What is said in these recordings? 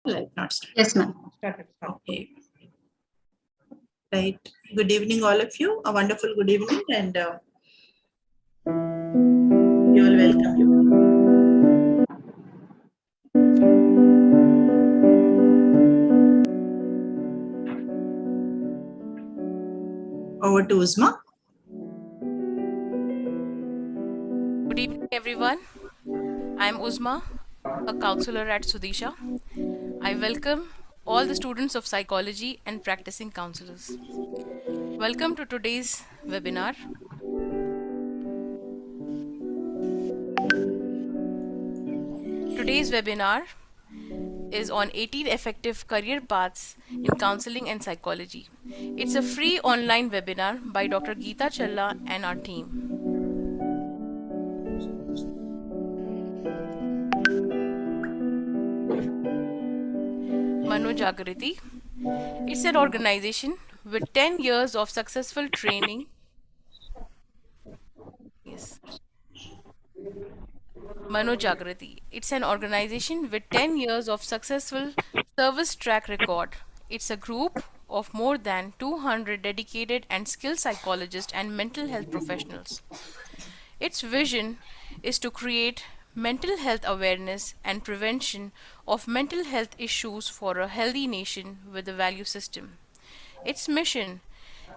Like not start. Yes, ma'am. Okay. Right. Good evening, all of you. A wonderful good evening, and we all welcome you. Over to Uzma. Good evening, everyone. I'm Uzma, a counselor at Sudisha. I welcome all the students of psychology and practicing counselors. Welcome to today's webinar. Today's webinar is on 18 effective career paths in counseling and psychology. It's a free online webinar by Dr. Geeta Challa and our team. Manojagriti. It's an organization with 10 years of successful training. Yes. Manojagriti. It's an organization with 10 years of successful service track record. It's a group of more than 200 dedicated and skilled psychologists and mental health professionals. Its vision is to create mental health awareness and prevention of mental health issues for a healthy nation with a value system. Its mission,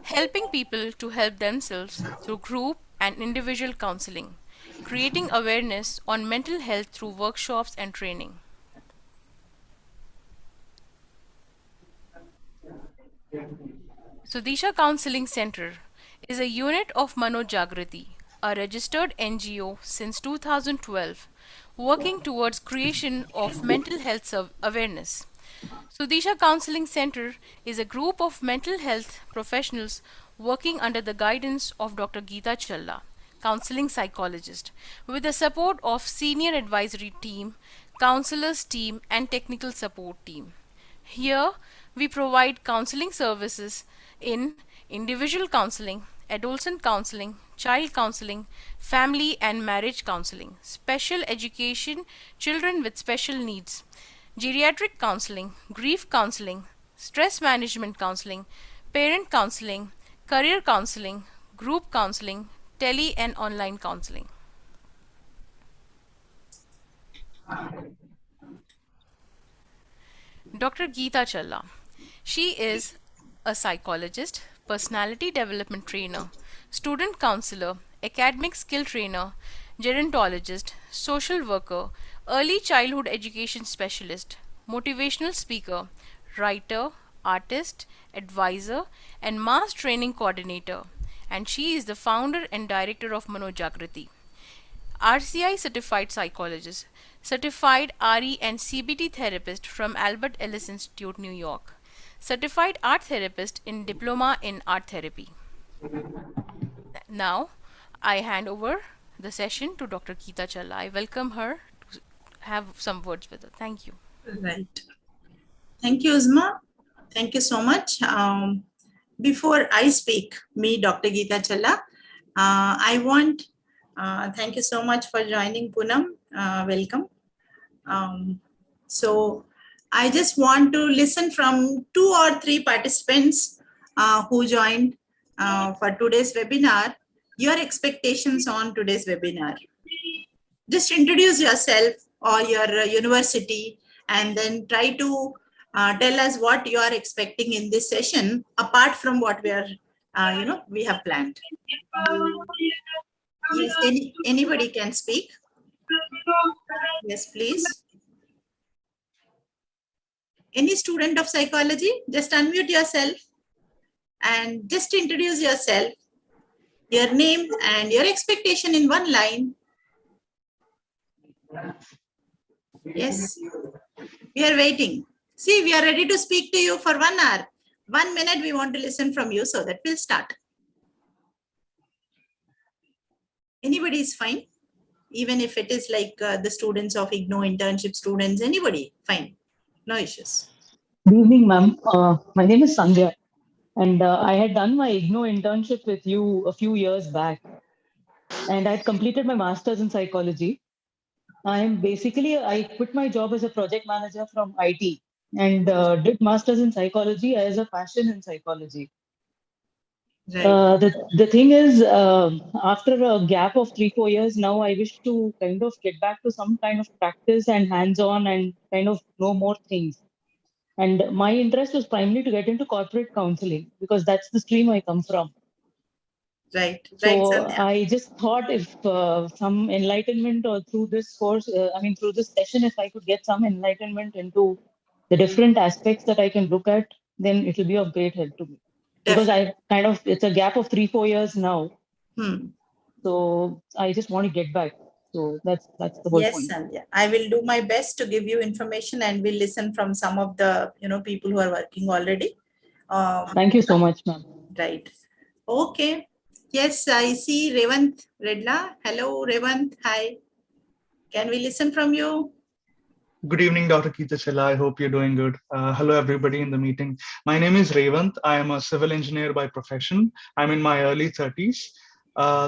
helping people to help themselves through group and individual counseling, creating awareness on mental health through workshops and training. Sudisha Counseling Center is a unit of Manojagriti, a registered NGO since 2012, working towards creation of mental health awareness. Sudisha Counseling Center is a group of mental health professionals working under the guidance of Dr. Geeta Challa, counseling psychologist, with the support of senior advisory team, counselors team and technical support team. Here, we provide counseling services in individual counseling, adolescent counseling, child counseling, family and marriage counseling, special education, children with special needs, geriatric counseling, grief counseling, stress management counseling, parent counseling, career counseling, group counseling, tele and online counseling. Dr. Geeta Challa. She is a psychologist, personality development trainer, student counselor, academic skill trainer, gerontologist, social worker, early childhood education specialist, motivational speaker, writer, artist, advisor, and mass training coordinator. And she is the founder and director of Manojagriti. RCI certified psychologist, certified RE and CBT therapist from Albert Ellis Institute, New York, certified art therapist in diploma in art therapy. Now, I hand over the session to Dr. Geeta Challa. I welcome her to have some words with her. Thank you. Right. Thank you, Uzma. Thank you so much. Before I speak, me, Dr. Geeta Challa, I want thank you so much for joining, Poonam. Welcome. So I just want to listen from 2 or 3 participants who joined for today's webinar, your expectations on today's webinar. Just introduce yourself or your university and then try to tell us what you are expecting in this session apart from what we are, we have planned. Yes, anybody can speak. Yes, please. Any student of psychology, just unmute yourself and just introduce yourself, your name and your expectation in one line. Yes, we are waiting. See, we are ready to speak to you for 1 hour. 1 minute we want to listen from you so that we'll start. Anybody is fine. Even if it is like the students of IGNOU internship students, anybody, fine. No issues. Good evening, ma'am. My name is Sandhya, and I had done my IGNOU internship with you a few years back, and I had completed my master's in psychology. I quit my job as a project manager from IT and did masters in psychology as a passion in psychology. Right. The thing is, after a gap of 3-4 years, now I wish to kind of get back to some kind of practice and hands-on and kind of know more things. And my interest was primarily to get into corporate counseling because that's the stream I come from. Right. Right, So Sandhya. I just thought if some enlightenment or through this course, through this session, if I could get some enlightenment into the different aspects that I can look at, then it will be of great help to me. Because it's a gap of 3-4 years now. Hmm. So I just want to get back. So that's the whole Yes, point. Sandhya. I will do my best to give you information, and we'll listen from some of the people who are working already. Thank you so much, ma'am. Right. Okay. Yes, I see Revant Redla. Hello, Revant. Hi. Can we listen from you? Good evening, Dr. Keetachella. I hope you're doing good. Hello, everybody in the meeting. My name is Revant. I am a civil engineer by profession. I'm in my early 30s.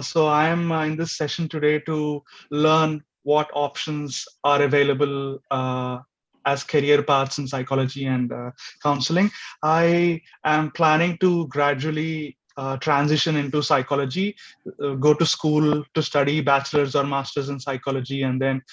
So I am in this session today to learn what options are available as career paths in psychology and counseling. I am planning to gradually transition into psychology, go to school to study bachelor's or master's in psychology, and then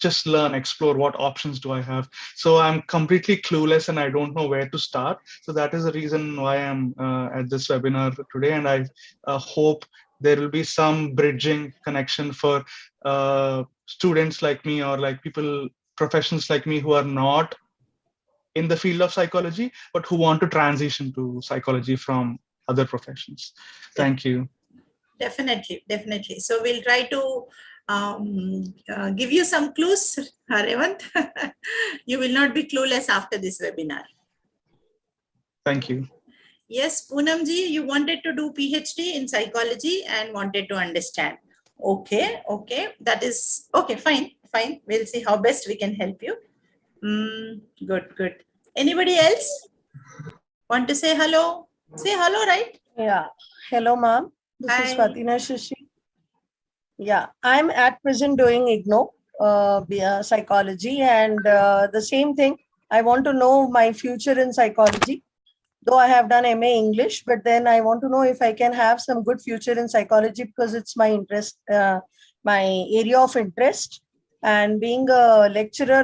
just learn, explore what options do I have. So I'm completely clueless and I don't know where to start. So that is the reason why I'm at this webinar today. And I hope there will be some bridging connection for students like me or like people, professionals like me who are not in the field of psychology, but who want to transition to psychology from other professions. Thank you. Definitely, definitely. So we'll try to give you some clues, Revant. You will not be clueless after this webinar. Thank you. Yes, Poonamji, you wanted to do PhD in psychology and wanted to understand. Okay, that is okay. Fine. We'll see how best we can help you. Good. Anybody else want to say hello? Say hello, right? Yeah. Hello, ma'am. This is Hi. Fatina Shashi. Yeah, I'm at present doing IGNOU, psychology, and the same thing. I want to know my future in psychology. Though I have done MA English, but then I want to know if I can have some good future in psychology because it's my interest, my area of interest. And being a lecturer,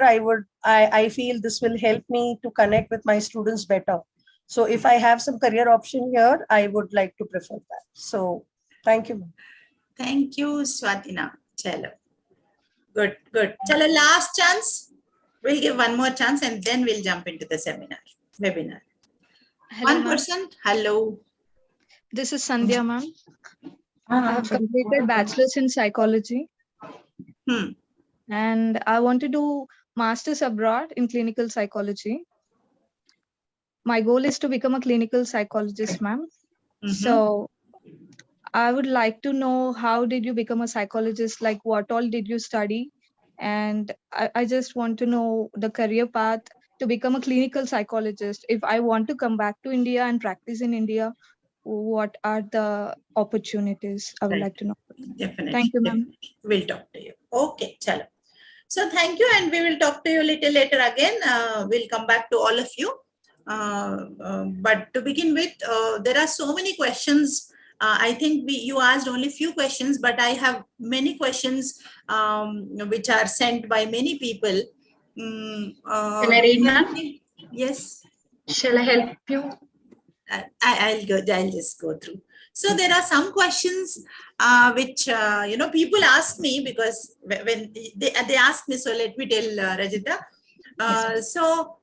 I feel this will help me to connect with my students better. So if I have some career option here, I would like to prefer that. So thank you. Thank you, Swatina. Chalo. Good. Chalo, last chance. We'll give one more chance and then we'll jump into the webinar. Hello, One person. Hello. this is Sandhya, ma'am. I have completed bachelor's in psychology and I want to do master's abroad in clinical psychology. My goal is to become a clinical psychologist, ma'am. So I would like to know, how did you become a psychologist? Like, what all did you study? And I just want to know the career path to become a clinical psychologist. If I want to come back to India and practice in India, what are the opportunities? I would like to know. Definitely. Thank you, ma'am. We'll talk to you. Okay, chalo. So thank you, and we will talk to you a little later again. We'll come back to all of you. But to begin with, there are so many questions. I think you asked only few questions, but I have many questions which are sent by many people. Can I read, ma'am? Yes. Shall I help you? I'll just go through. So there are some questions which people ask me, because when they ask me, so let me tell Rajita. So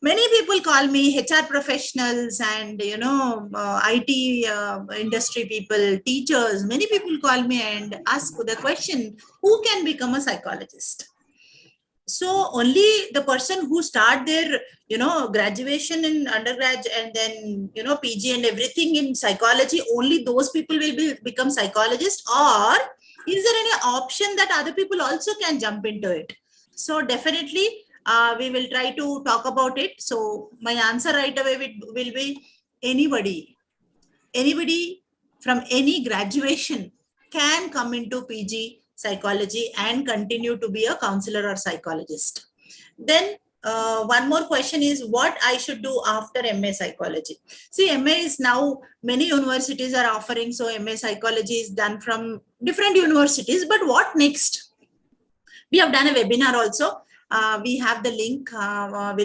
many people call me HR professionals and IT industry people, teachers. Many people call me and ask the question, who can become a psychologist? So only the person who start their graduation in undergrad and then PG and everything in psychology, only those people will become psychologists, or is there any option that other people also can jump into it? So definitely we will try to talk about it. So my answer right away will be anybody from any graduation can come into PG psychology and continue to be a counselor or psychologist. Then one more question is what I should do after MA Psychology. See, MA is now, many universities are offering, so MA Psychology is done from different universities, but what next? We have done a webinar also. We have the link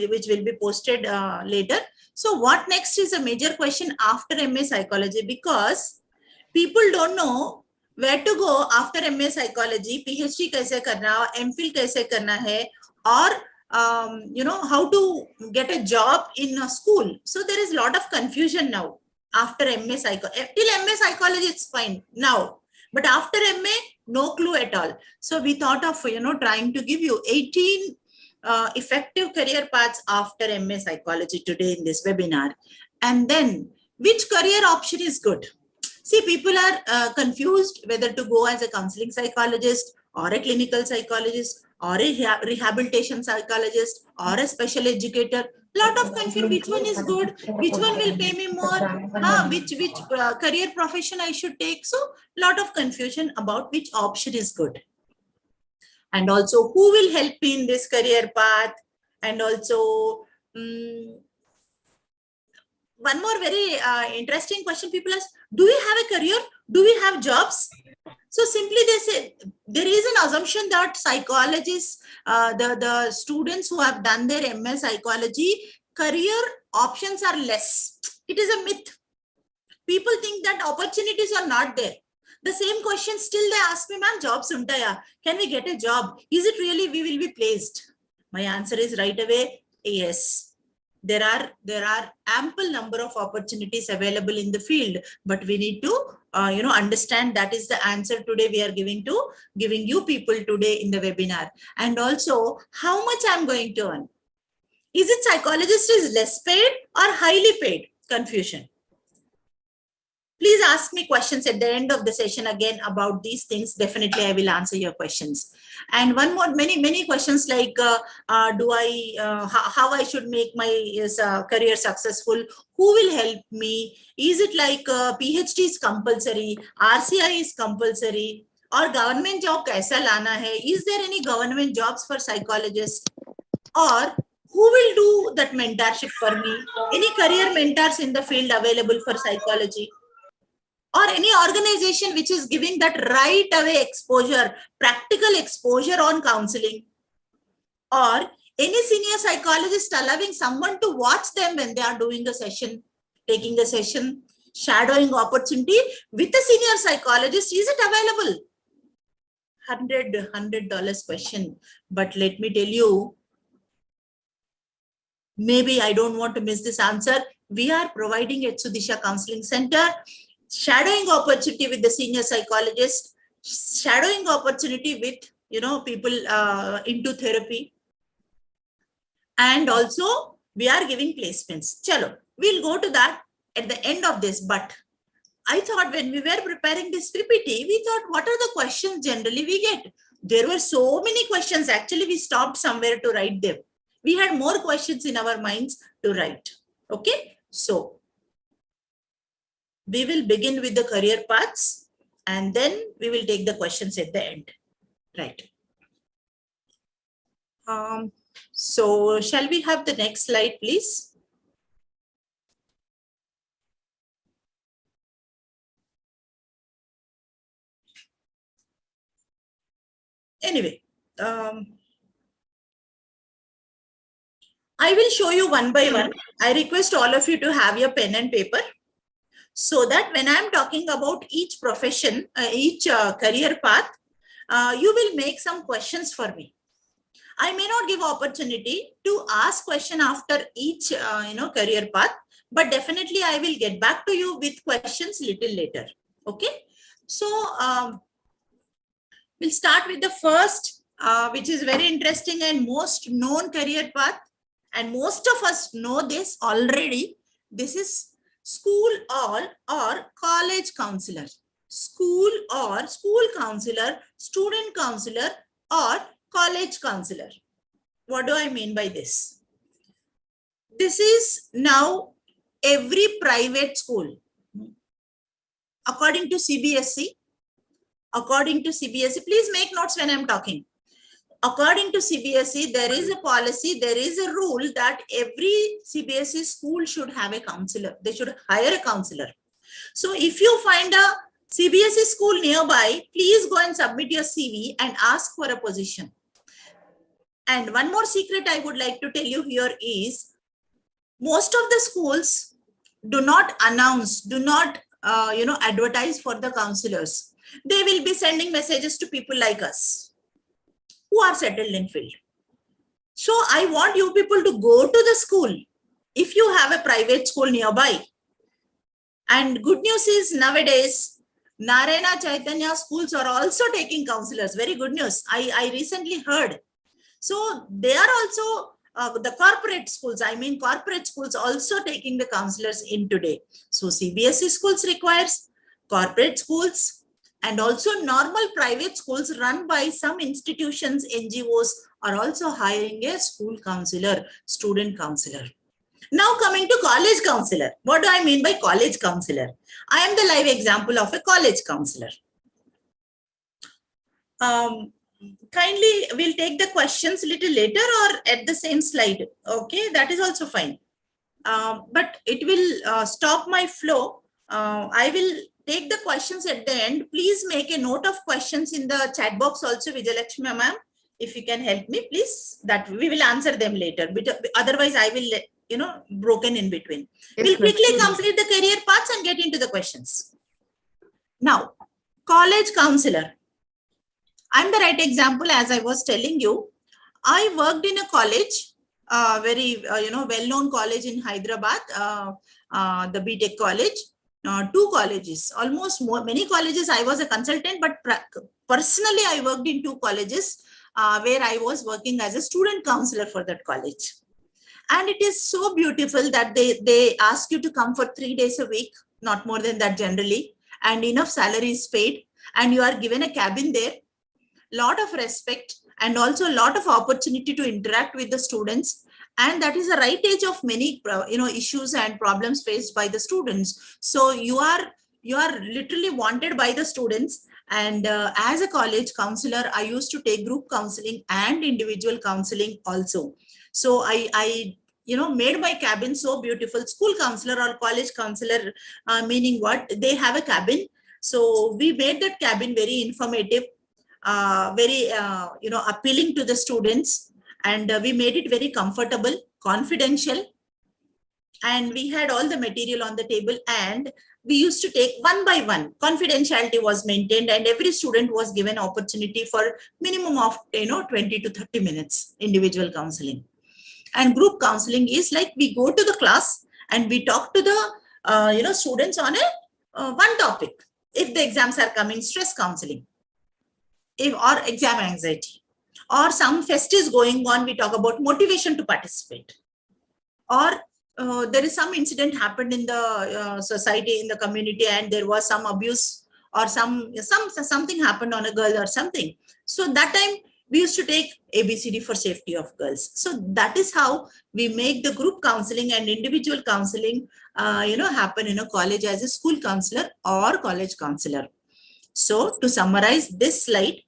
which will be posted later. So what next is a major question after MA Psychology, because people don't know where to go after MA Psychology, PhD kaise karna, MPhil kaise karna hai, or how to get a job in a school. So there is a lot of confusion now after MA Psychology. Till MA Psychology, it's fine now. But after MA, no clue at all. So we thought of, trying to give you 18 effective career paths after MA Psychology today in this webinar. And then which career option is good? See, people are confused whether to go as a counseling psychologist or a clinical psychologist or a rehabilitation psychologist or a special educator. Lot of confusion. Which one is good? Which one will pay me more? Which career profession I should take? So lot of confusion about which option is good. And also who will help me in this career path? And also one more very interesting question people ask, do we have a career? Do we have jobs? So simply they say, there is an assumption that psychologists, the students who have done their MS Psychology, career options are less. It is a myth. People think that opportunities are not there. The same question still they ask me, ma'am, jobs unta ya? Can we get a job? Is it really we will be placed? My answer is right away, yes. There are ample number of opportunities available in the field, but we need to understand that is the answer today we are giving you people today in the webinar. And also how much I'm going to earn. Is it psychologist is less paid or highly paid? Confusion. Please ask me questions at the end of the session again about these things. Definitely, I will answer your questions. And one more, many questions like, how I should make my career successful? Who will help me? Is it like PhD is compulsory? RCI is compulsory? Or government job kaisa lana hai? Is there any government jobs for psychologists? Or who will do that mentorship for me? Any career mentors in the field available for psychology? Or any organization which is giving that right away exposure, practical exposure on counseling, or any senior psychologist allowing someone to watch them when they are doing a session, taking the session, shadowing opportunity with a senior psychologist. Is it available? $100 question. But let me tell you, maybe I don't want to miss this answer. We are providing at Sudisha Counseling Center shadowing opportunity with the senior psychologist, shadowing opportunity with people into therapy, and also we are giving placements. Chalo, we'll go to that at the end of this. But I thought when we were preparing this PPT, we thought, what are the questions generally we get? There were so many questions. Actually, we stopped somewhere to write them. We had more questions in our minds to write. Okay, so we will begin with the career paths and then we will take the questions at the end. Right. So shall we have the next slide, please? Anyway, I will show you one by one. I request all of you to have your pen and paper, so that when I'm talking about each profession, each career path, you will make some questions for me. I may not give opportunity to ask question after each career path, but definitely I will get back to you with questions little later. Okay, so we'll start with the first, which is very interesting and most known career path, and most of us know this already. This is school or college counselor. School or school counselor, student counselor, or college counselor. What do I mean by this? This is now every private school. According to CBSE, please make notes when I'm talking. according to CBSE, there is a policy, there is a rule that every CBSE school should have a counselor. They should hire a counselor. So if you find a CBSE school nearby, please go and submit your CV and ask for a position. And one more secret I would like to tell you here is, most of the schools do not announce, do not advertise for the counselors. They will be sending messages to people like us who are settled in field. So I want you people to go to the school if you have a private school nearby. And good news is, nowadays Narayana Chaitanya schools are also taking counselors. Very good news. I recently heard. So they are also the corporate schools, corporate schools also taking the counselors in today. So CBSE schools requires corporate schools, and also normal private schools run by some institutions, NGOs are also hiring a school counselor, student counselor. Now coming to college counselor. What do I mean by college counselor? I am the live example of a college counselor. Kindly, we'll take the questions a little later or at the same slide. Okay, that is also fine. But it will stop my flow. I will take the questions at the end. Please make a note of questions in the chat box also, Vijayalakshmi ma'am. If you can help me, please, that we will answer them later. Otherwise, I will, broken in between. We'll quickly complete the career paths and get into the questions. Now, college counselor. I'm the right example, as I was telling you. I worked in a college, very, well-known college in Hyderabad, the BTech college, 2 colleges, almost many colleges. I was a consultant, but personally, I worked in 2 colleges where I was working as a student counselor for that college. And it is so beautiful that they ask you to come for 3 days a week, not more than that generally, and enough salary is paid, and you are given a cabin there. Lot of respect and also a lot of opportunity to interact with the students, and that is the right age of many issues and problems faced by the students. So you are literally wanted by the students. And as a college counselor, I used to take group counseling and individual counseling also. So I made my cabin so beautiful. School counselor or college counselor, meaning what? They have a cabin. So we made that cabin very informative, very appealing to the students, and we made it very comfortable, confidential, and we had all the material on the table, and we used to take one by one. Confidentiality was maintained, and every student was given opportunity for minimum of 20 to 30 minutes individual counseling. And group counseling is like we go to the class and we talk to the students on a one topic. If the exams are coming, stress counseling, or exam anxiety, or some fest is going on, we talk about motivation to participate, or there is some incident happened in the society, in the community, and there was some abuse or something happened on a girl or something. So that time we used to take ABCD for safety of girls. So that is how we make the group counseling and individual counseling happen in a college as a school counselor or college counselor. So to summarize this slide,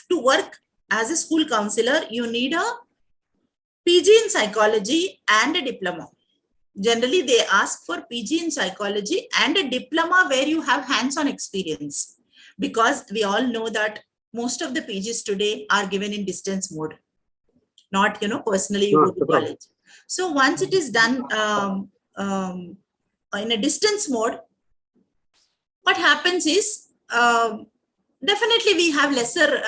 to work as a school counselor, you need a PG in psychology and a diploma. Generally, they ask for PG in psychology and a diploma where you have hands-on experience, because we all know that most of the PGs today are given in distance mode. Not, personally you go to college. So once it is done in a distance mode, what happens is, definitely we have lesser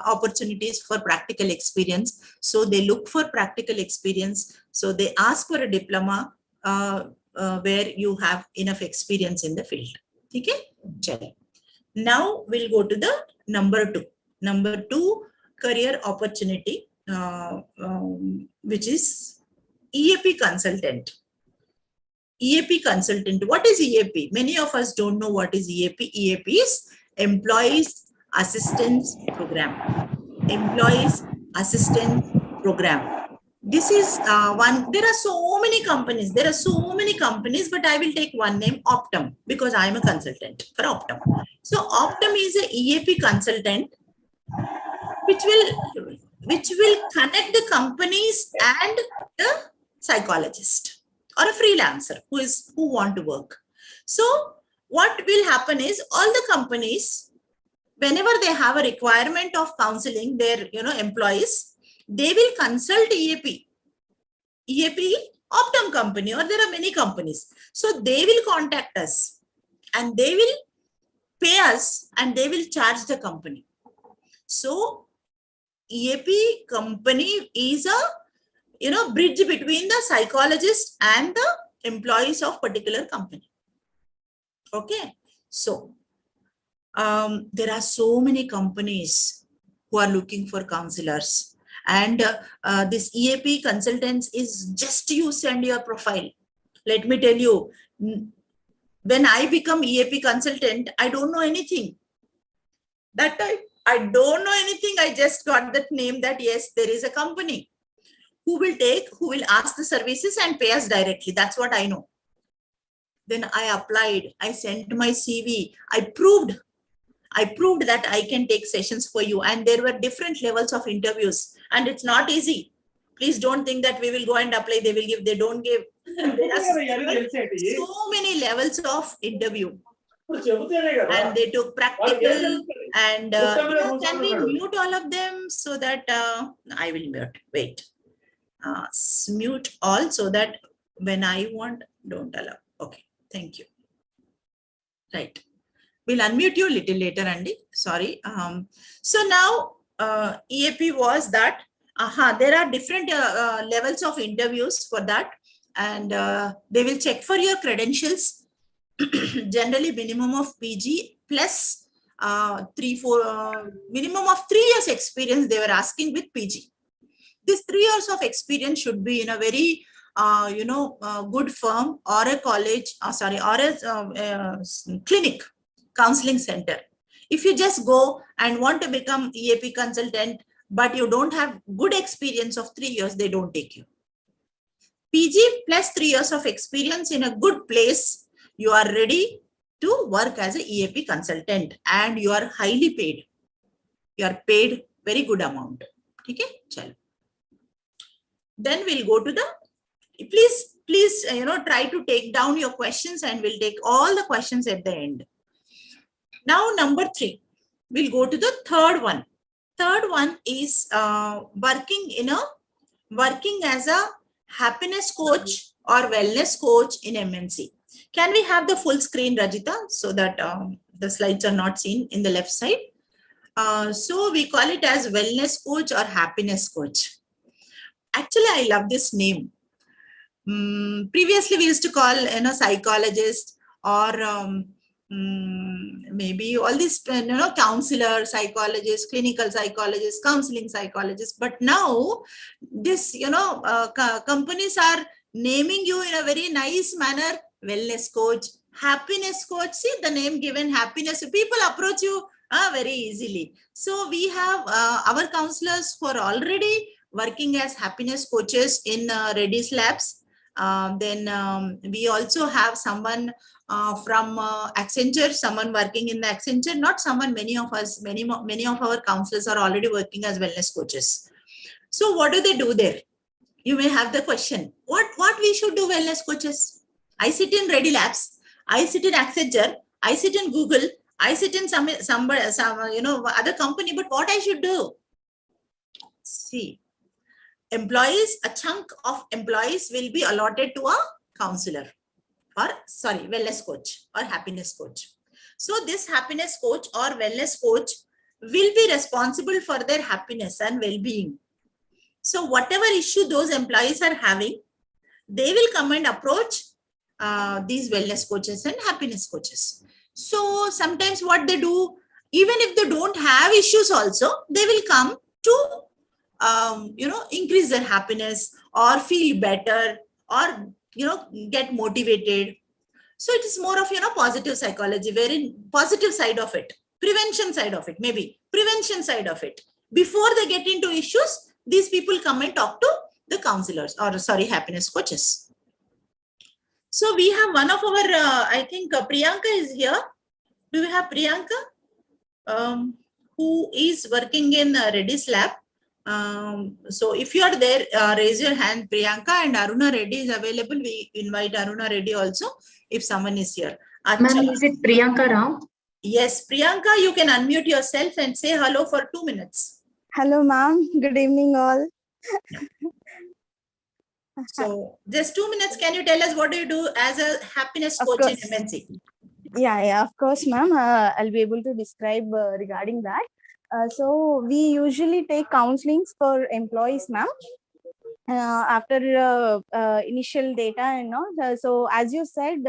opportunities for practical experience. So they look for practical experience. So they ask for a diploma where you have enough experience in the field. Okay? Now we'll go to the number 2. Number 2, career opportunity, which is EAP consultant. EAP consultant. What is EAP? Many of us don't know what is EAP. EAP is Employees Assistance Program. Employees Assistance Program. This is one. There are so many companies. But I will take one name, Optum, because I am a consultant for Optum. So Optum is a EAP consultant which will connect the companies and the psychologist or a freelancer who want to work. So what will happen is all the companies, whenever they have a requirement of counseling their employees, they will consult EAP Optum company, or there are many companies. So they will contact us and they will pay us and they will charge the company. So EAP company is a bridge between the psychologist and the employees of particular company. Okay, so there are so many companies who are looking for counselors, and this EAP consultants is just you send your profile. Let me tell you, when I become EAP consultant, I don't know anything. That time I don't know anything. I just got that name that yes, there is a company who will ask the services and pay us directly. That's what I know. Then I applied, I sent my CV, I proved that I can take sessions for you. And there were different levels of interviews, and it's not easy. Please don't think that we will go and apply, they will give, they don't give. There are so many levels of interview. And they took practical, and can we mute all of them so that I will mute, wait. Mute all so that when I want, don't allow. Okay, thank you. Right. We'll unmute you a little later, Andy. Sorry. So now EAP was that there are different levels of interviews for that, and they will check for your credentials. Generally, minimum of PG plus minimum of 3 years experience they were asking with PG. This 3 years of experience should be in a very good firm or a college, or a clinic, counseling center. If you just go and want to become EAP consultant, but you don't have good experience of 3 years, they don't take you. PG plus 3 years of experience in a good place, you are ready to work as a EAP consultant, and you are highly paid. You are paid very good amount. Okay, chalo. Then we'll go to the, please try to take down your questions, and we'll take all the questions at the end. Now, number 3, we'll go to the third one. Third one is working as a happiness coach or wellness coach in MNC. Can we have the full screen, Rajita, so that the slides are not seen in the left side? So we call it as wellness coach or happiness coach. Actually, I love this name. Previously, we used to call psychologist or maybe all these counselor, psychologist, clinical psychologist, counseling psychologist. But now this companies are naming you in a very nice manner: wellness coach, happiness coach. See the name given, happiness. People approach you very easily. So we have our counselors who are already working as happiness coaches in Reddy's Labs. Then we also have someone from Accenture, someone working in the Accenture, not someone, many of our counselors are already working as wellness coaches. So what do they do there? You may have the question, what we should do wellness coaches? I sit in Reddy Labs, I sit in Accenture, I sit in Google, I sit in some other company, but what I should do? See, a chunk of employees will be allotted to a counselor, or wellness coach or happiness coach. So this happiness coach or wellness coach will be responsible for their happiness and well-being. So whatever issue those employees are having, they will come and approach these wellness coaches and happiness coaches. So sometimes what they do, even if they don't have issues also, they will come to increase their happiness or feel better or get motivated. So it is more of positive psychology, wherein positive side of it, prevention side of it, maybe prevention side of it. Before they get into issues, these people come and talk to the counselors or happiness coaches. So we have one of our, I think Priyanka is here. Do we have Priyanka? who is working in Reddy's lab. So if you are there, raise your hand. Priyanka and Aruna Reddy is available. We invite Aruna Reddy also if someone is here. Ma'am, is it Priyanka Ram? Yes, Priyanka, you can unmute yourself and say hello for 2 minutes. Hello, ma'am. Good evening, all. So just 2 minutes. Can you tell us what do you do as a happiness Of coach in course. MNC? Yeah, of course, ma'am. I'll be able to describe regarding that. So we usually take counselings for employees, ma'am. After initial data and all. So as you said,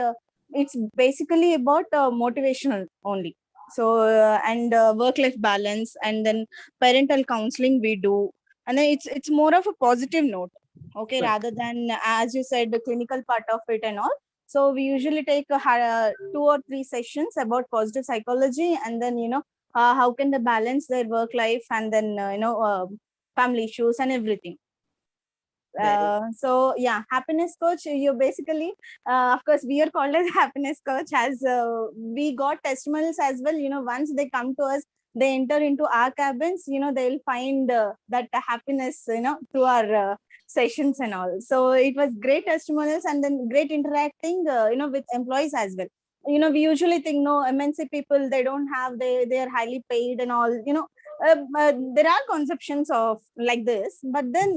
it's basically about motivational only. So and work-life balance, and then parental counseling we do, and then it's more of a positive note. Okay, Good. rather than, as you said, the clinical part of it and all. So we usually take 2 or 3 sessions about positive psychology, and then how can they balance their work life, and then family issues and everything. So yeah, happiness coach, you basically of course we are called as happiness coach, as we got testimonials as well. Once they come to us, they enter into our cabins, they'll find that happiness through our sessions and all. So it was great testimonials, and then great interacting with employees as well. We usually think, no, MNC people, they don't have, they are highly paid and all. There are conceptions of like this, but then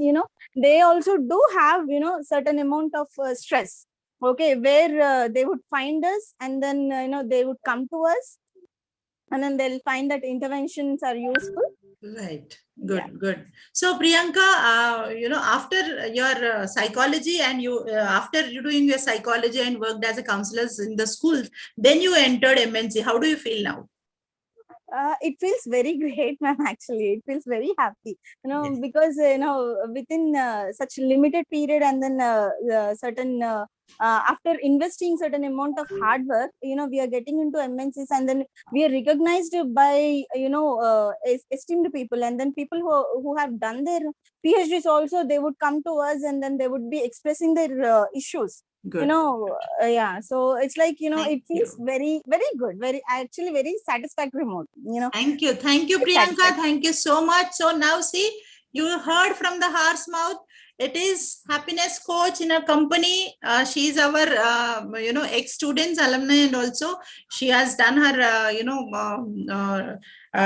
they also do have certain amount of stress, okay, where they would find us, and then they would come to us, and then they'll find that interventions are useful. Right. Good. So Priyanka, after your psychology, and you after you doing your psychology and worked as a counselor in the schools, then you entered MNC. How do you feel now? It feels very great, ma'am. Actually, it feels very happy, Yes. because within such limited period, and then certain after investing certain amount of hard work, we are getting into MNCs, and then we are recognized by esteemed people, and then people who have done their PhDs also, they would come to us, and then they would be expressing their issues. Good. Yeah, so it's like Thank it feels you. very, very good, actually very satisfactory mode. Thank you, Very Priyanka. satisfactory. Thank you so much. So now see, you heard from the horse mouth. It is happiness coach in a company. She is our ex-students, alumni, and also she has done her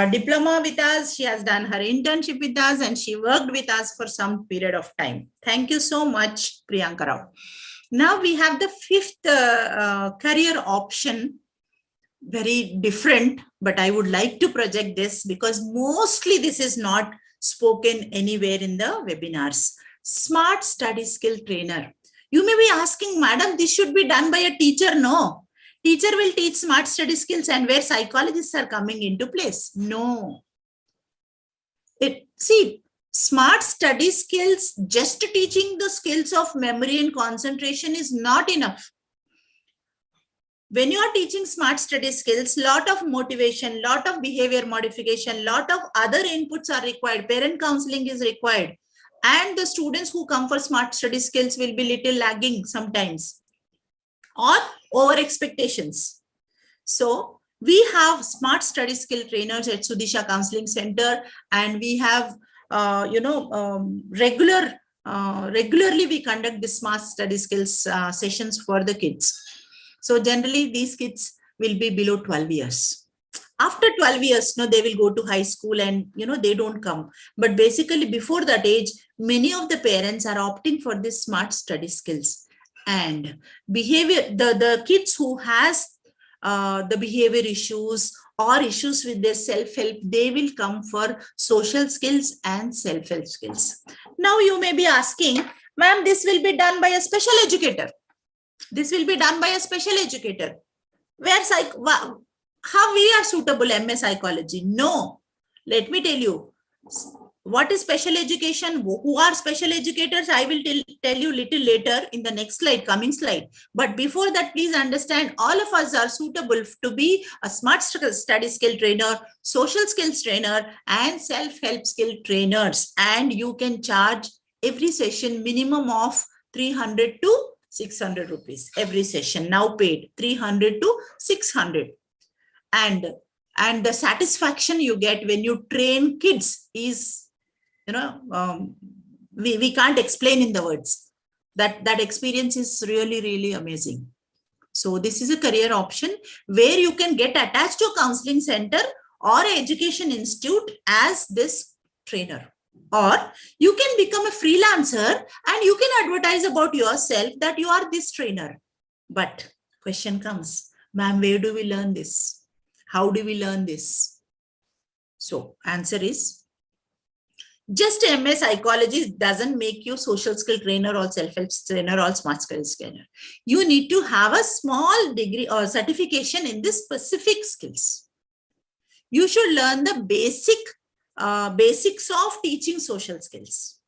diploma with us. She has done her internship with us, and she worked with us for some period of time. Thank you so much, Priyanka Rao. Now we have the fifth career option. Very different, but I would like to project this because mostly this is not spoken anywhere in the webinars. Smart study skill trainer. You may be asking, madam, this should be done by a teacher. No, teacher will teach smart study skills, and where psychologists are coming into place. No. See, smart study skills, just teaching the skills of memory and concentration is not enough. When you are teaching smart study skills, lot of motivation, lot of behavior modification, lot of other inputs are required. Parent counseling is required. And the students who come for smart study skills will be little lagging sometimes, or over expectations. So we have smart study skill trainers at Sudisha Counseling Center, and we have, regularly we conduct the smart study skills sessions for the kids. So generally these kids will be below 12 years. After 12 years, they will go to high school, and they don't come. But basically before that age, many of the parents are opting for this smart study skills. And behavior, the kids who has the behavior issues or issues with their self-help, they will come for social skills and self-help skills. Now you may be asking, ma'am, this will be done by a special educator. This will be done by a special educator. How we are suitable MA psychology? No. Let me tell you, what is special education? Who are special educators? I will tell you little later in the next slide, coming slide. But before that, please understand, all of us are suitable to be a smart study skill trainer, social skills trainer, and self-help skill trainers. And you can charge every session minimum of 300 to 600 rupees every session, now paid 300 to 600. And and the satisfaction you get when you train kids is, we can't explain in the words. That experience is really, really amazing. So this is a career option where you can get attached to a counseling center or education institute as this trainer. Or you can become a freelancer and you can advertise about yourself that you are this trainer. But question comes, ma'am, where do we learn this? How do we learn this? So answer is, just MA psychology doesn't make you social skill trainer or self-help trainer or smart skills trainer. You need to have a small degree or certification in this specific skills. You should learn the basics of teaching social skills.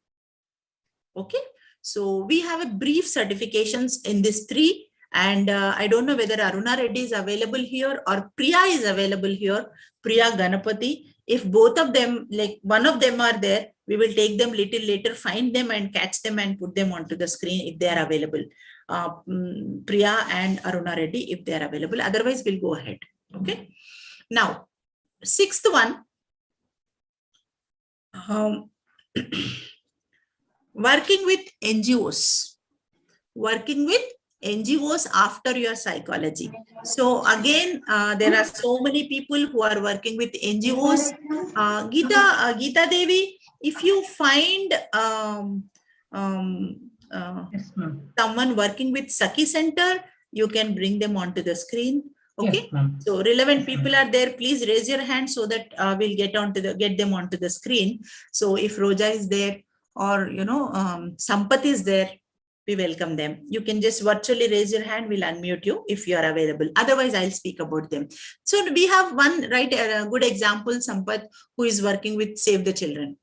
Okay, so we have a brief certifications in this 3, and I don't know whether Aruna Reddy is available here or Priya is available here, Priya Ganapati. If both of them, like one of them are there, we will take them little later, find them and catch them and put them onto the screen if they are available. Priya and Aruna Reddy, if they are available. Otherwise, we'll go ahead. Okay. Now, 6th one. Working with NGOs. Working with NGOs after your psychology. So again, there are so many people who are working with NGOs. Geeta Devi, if you find someone working with Sakhi Center, you can bring them onto the screen. Okay, yes, so relevant people are there. Please raise your hand so that we'll get them onto the screen. So if Roja is there or Sampath is there, we welcome them. You can just virtually raise your hand. We'll unmute you if you are available. Otherwise, I'll speak about them. So we have one a good example, Sampath, who is working with Save the Children.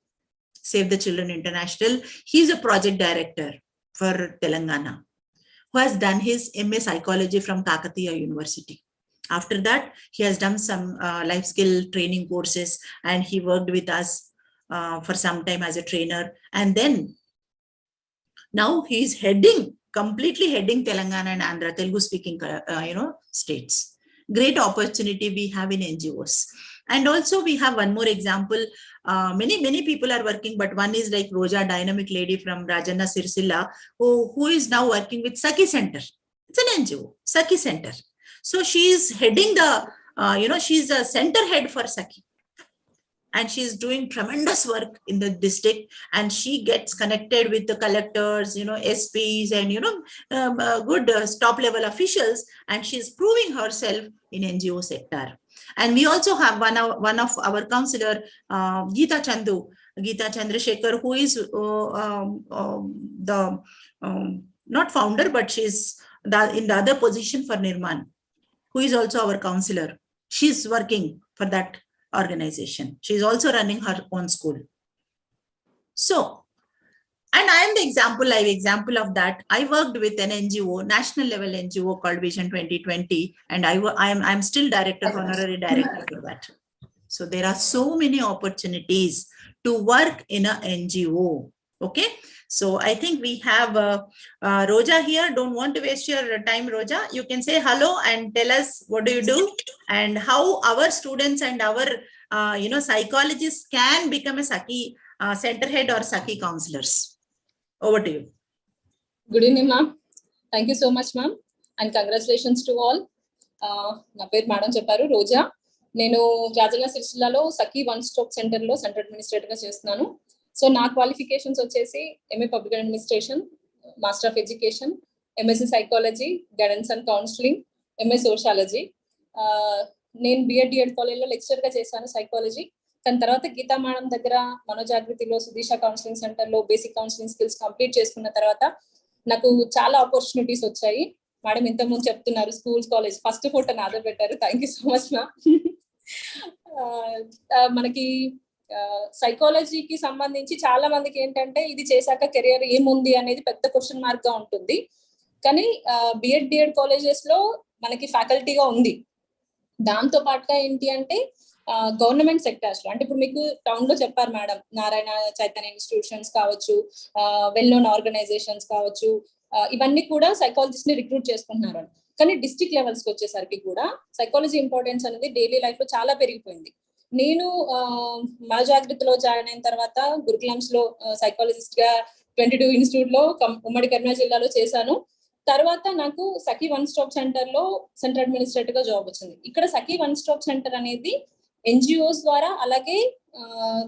Save the Children International. He's a project director for Telangana, who has done his MA Psychology from Kakatiya University. After that, he has done some life skill training courses, and he worked with us for some time as a trainer. And then now he's completely heading Telangana and Andhra, Telugu speaking, states. Great opportunity we have in NGOs. And also we have one more example. Many people are working, but one is like Roja, dynamic lady from Rajanna Sirsilla, who is now working with Sakhi Center. It's an NGO, Sakhi Center. So she is heading she's a center head for Sakhi. And she's doing tremendous work in the district, and she gets connected with the collectors, SPs and, good top level officials, and she's proving herself in NGO sector. And we also have one of our counselor, Geeta Chandrasekhar, who is the not founder, but she's in the other position for Nirman, who is also our counselor. She's working for that organization. She's also running her own school. So, and I am the live example of that. I worked with an NGO, national level NGO called Vision 2020, and I'm still honorary director for that. So there are so many opportunities to work in an NGO. Okay. So I think we have Roja here. Don't want to waste your time, Roja. You can say hello and tell us what do you do and how our students and our psychologists can become a Sakhi center head or Sakhi counselors. Over to you. Good evening, ma'am. Thank you so much, ma'am, and congratulations to all. Na peru madam chepparu Roja. Nenu Rajanna Sirsilalo Sakhi One Stop Center lo center administrator ga chestunnanu. So నా qualifications వచ్చేసి MA public administration, master of education, MSc psychology, guidance and counselling, MA sociology. నేను BEd D.Ed కాలేజ్లో lecturer గా చేశాను psychology. దాని తర్వాత Gita madam దగ్గర మనోజాగృతిలో సుదీష counselling centre లో బేసిక్ కౌన్సిలింగ్ స్కిల్స్ కంప్లీట్ చేసుకున్న తర్వాత నాకు చాలా ఆపర్చునిటీస్ వచ్చాయి. మేడం ఇంతకుముందు చెప్తున్నారు స్కూల్స్ కాలేజ్ ఫస్ట్ ఫోటో నాదే పెట్టారు. Thank you so much ma'am. మనకి సైకాలజీకి సంబంధించి చాలా మందికి ఏంటంటే ఇది చేశాక కెరియర్ ఏముంది అనేది పెద్ద క్వశ్చన్ మార్క్ గా ఉంటుంది. కానీ బిఎడ్ డిఎడ్ కాలేజెస్ లో మనకి ఫ్యాకల్టీగా ఉంది. దాంతో పాటుగా ఏంటి అంటే గవర్నమెంట్ సెక్టర్స్ లో అంటే ఇప్పుడు మీకు టౌన్ లో చెప్పారు మేడం, నారాయణ చైతన్య ఇన్స్టిట్యూషన్స్ కావచ్చు, వెల్ నోన్ ఆర్గనైజేషన్స్ కావచ్చు, ఇవన్నీ కూడా సైకాలజిస్ట్ ని రిక్రూట్ చేసుకుంటున్నారు. కానీ డిస్ట్రిక్ట్ లెవెల్స్ కి వచ్చేసరికి కూడా సైకాలజీ ఇంపార్టెన్స్ అనేది డైలీ లైఫ్ లో చాలా పెరిగిపోయింది. నేను మన జాగ్రత్తలో జాయిన్ అయిన తర్వాత గురుకులమ్స్ లో సైకాలజిస్ట్ గా 22 ఇన్స్టిట్యూట్ లో ఉమ్మడి కర్నూలు జిల్లాలో చేశాను. తర్వాత నాకు సఖీ వన్ స్టాప్ సెంటర్ లో సెంటర్ అడ్మినిస్ట్రేటర్ గా జాబ్ వచ్చింది. ఇక్కడ సఖీ వన్ స్టాప్ సెంటర్ అనేది ఎన్జిఓస్ ద్వారా, అలాగే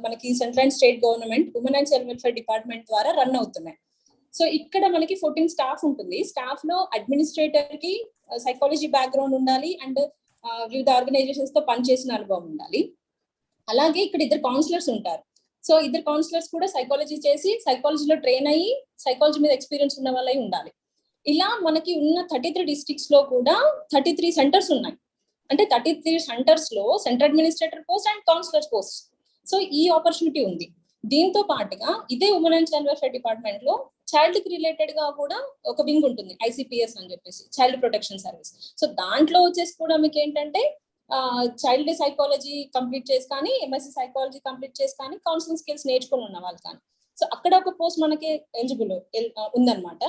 మనకి central and state government women and child welfare department ద్వారా రన్ అవుతున్నాయి. సో ఇక్కడ మనకి 14 స్టాఫ్ ఉంటుంది. స్టాఫ్ లో అడ్మినిస్ట్రేటర్ కి సైకాలజీ బ్యాక్గ్రౌండ్ ఉండాలి అండ్ వివిధ ఆర్గనైజేషన్స్ తో పనిచేసిన అనుభవం ఉండాలి. అలాగే ఇక్కడ 2 కౌన్సిలర్స్ ఉంటారు. సో 2 కౌన్సిలర్స్ కూడా సైకాలజీ చేసి సైకాలజీలో ట్రైన్ అయ్యి సైకాలజీ మీద ఎక్స్పీరియన్స్ ఉన్న వాళ్ళై ఉండాలి. ఇలా మనకి ఉన్న 33 డిస్ట్రిక్ట్స్ లో కూడా 33 సెంటర్స్ ఉన్నాయి. అంటే 33 సెంటర్స్ లో centre administrator post and councillor post. So ఈ ఆపర్చునిటీ ఉంది. దీంతో పాటుగా ఇదే women and child welfare department లో చైల్డ్ కి రిలేటెడ్ గా కూడా ఒక వింగ్ ఉంటుంది, ICPS అని చెప్పేసి, చైల్డ్ ప్రొటెక్షన్ సర్వీస్. సో దాంట్లో వచ్చేసి కూడా మీకు ఏంటంటే చైల్డ్ సైకాలజీ కంప్లీట్ చేసి కానీ, MSc సైకాలజీ కంప్లీట్ చేసి కానీ, కౌన్సిలింగ్ స్కిల్స్ నేర్చుకుని ఉన్న వాళ్ళు కానీ, సో అక్కడ ఒక పోస్ట్ మనకి ఎలిజిబుల్ ఉందన్నమాట.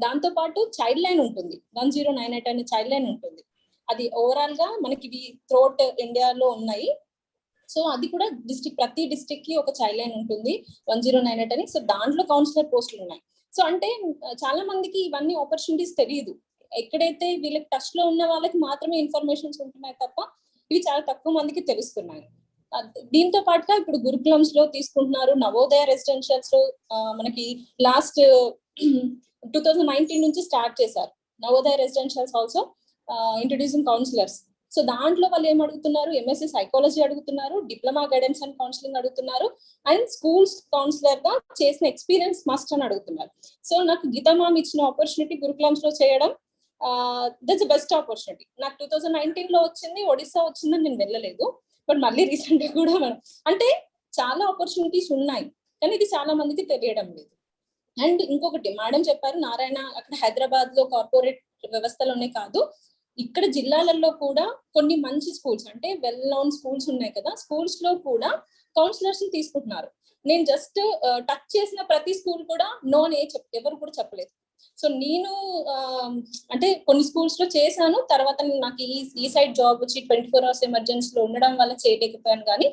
దాంతో పాటు చైల్డ్ లైన్ ఉంటుంది, 1098 అనే చైల్డ్ లైన్ ఉంటుంది. అది ఓవరాల్ గా మనకి ఇవి త్రోట్ ఇండియాలో ఉన్నాయి. సో అది కూడా ప్రతి డిస్ట్రిక్ట్ కి ఒక చైల్డ్ లైన్ ఉంటుంది 1098 అని. సో దాంట్లో కౌన్సిలర్ పోస్టులు ఉన్నాయి. సో అంటే చాలా మందికి ఇవన్నీ ఆపర్చునిటీస్ తెలియదు. ఎక్కడైతే వీళ్ళకి టచ్ లో ఉన్న వాళ్ళకి మాత్రమే ఇన్ఫర్మేషన్స్ ఉంటున్నాయి తప్ప ఇవి చాలా తక్కువ మందికి తెలుస్తున్నాయి. దీంతో పాటుగా ఇప్పుడు గురుకులమ్స్ లో తీసుకుంటున్నారు, నవోదయ రెసిడెన్షియల్స్ లో మనకి లాస్ట్ 2019 నుంచి స్టార్ట్ చేశారు Navodaya residentials also introducing counsellors. So దాంట్లో వాళ్ళు ఏం అడుగుతున్నారు, MSc సైకాలజీ అడుగుతున్నారు, డిప్లొమా గైడెన్స్ అండ్ కౌన్సిలింగ్ అడుగుతున్నారు, అండ్ స్కూల్స్ కౌన్సిలర్ గా చేసిన ఎక్స్పీరియన్స్ మస్ట్ అని అడుగుతున్నారు. సో నాకు గీతా మ్యామ్ ఇచ్చిన ఆపర్చునిటీ గురుకులమ్స్ లో చేయడం దట్స్ బెస్ట్ ఆపర్చునిటీ. నాకు 2019 లో వచ్చింది, ఒడిస్సా వచ్చిందని నేను వెళ్ళలేదు. బట్ మళ్ళీ రీసెంట్ గా కూడా అంటే చాలా ఆపర్చునిటీస్ ఉన్నాయి, కానీ ఇది చాలా మందికి తెలియడం లేదు. అండ్ ఇంకొకటి మేడం చెప్పారు, నారాయణ అక్కడ హైదరాబాద్ లో కార్పొరేట్ వ్యవస్థలోనే కాదు, ఇక్కడ జిల్లాలలో కూడా కొన్ని మంచి స్కూల్స్, అంటే వెల్ నోన్ స్కూల్స్ ఉన్నాయి కదా, స్కూల్స్ లో కూడా కౌన్సిలర్స్ ని తీసుకుంటున్నారు. నేను జస్ట్ టచ్ చేసిన ప్రతి స్కూల్ కూడా నో నే ఎవరు కూడా చెప్పలేదు. సో నేను అంటే కొన్ని స్కూల్స్ లో చేశాను, తర్వాత నాకు ఈ సైడ్ జాబ్ వచ్చి 24 hours ఎమర్జెన్సీలో ఉండడం వల్ల చేయలేకపోయాను. కానీ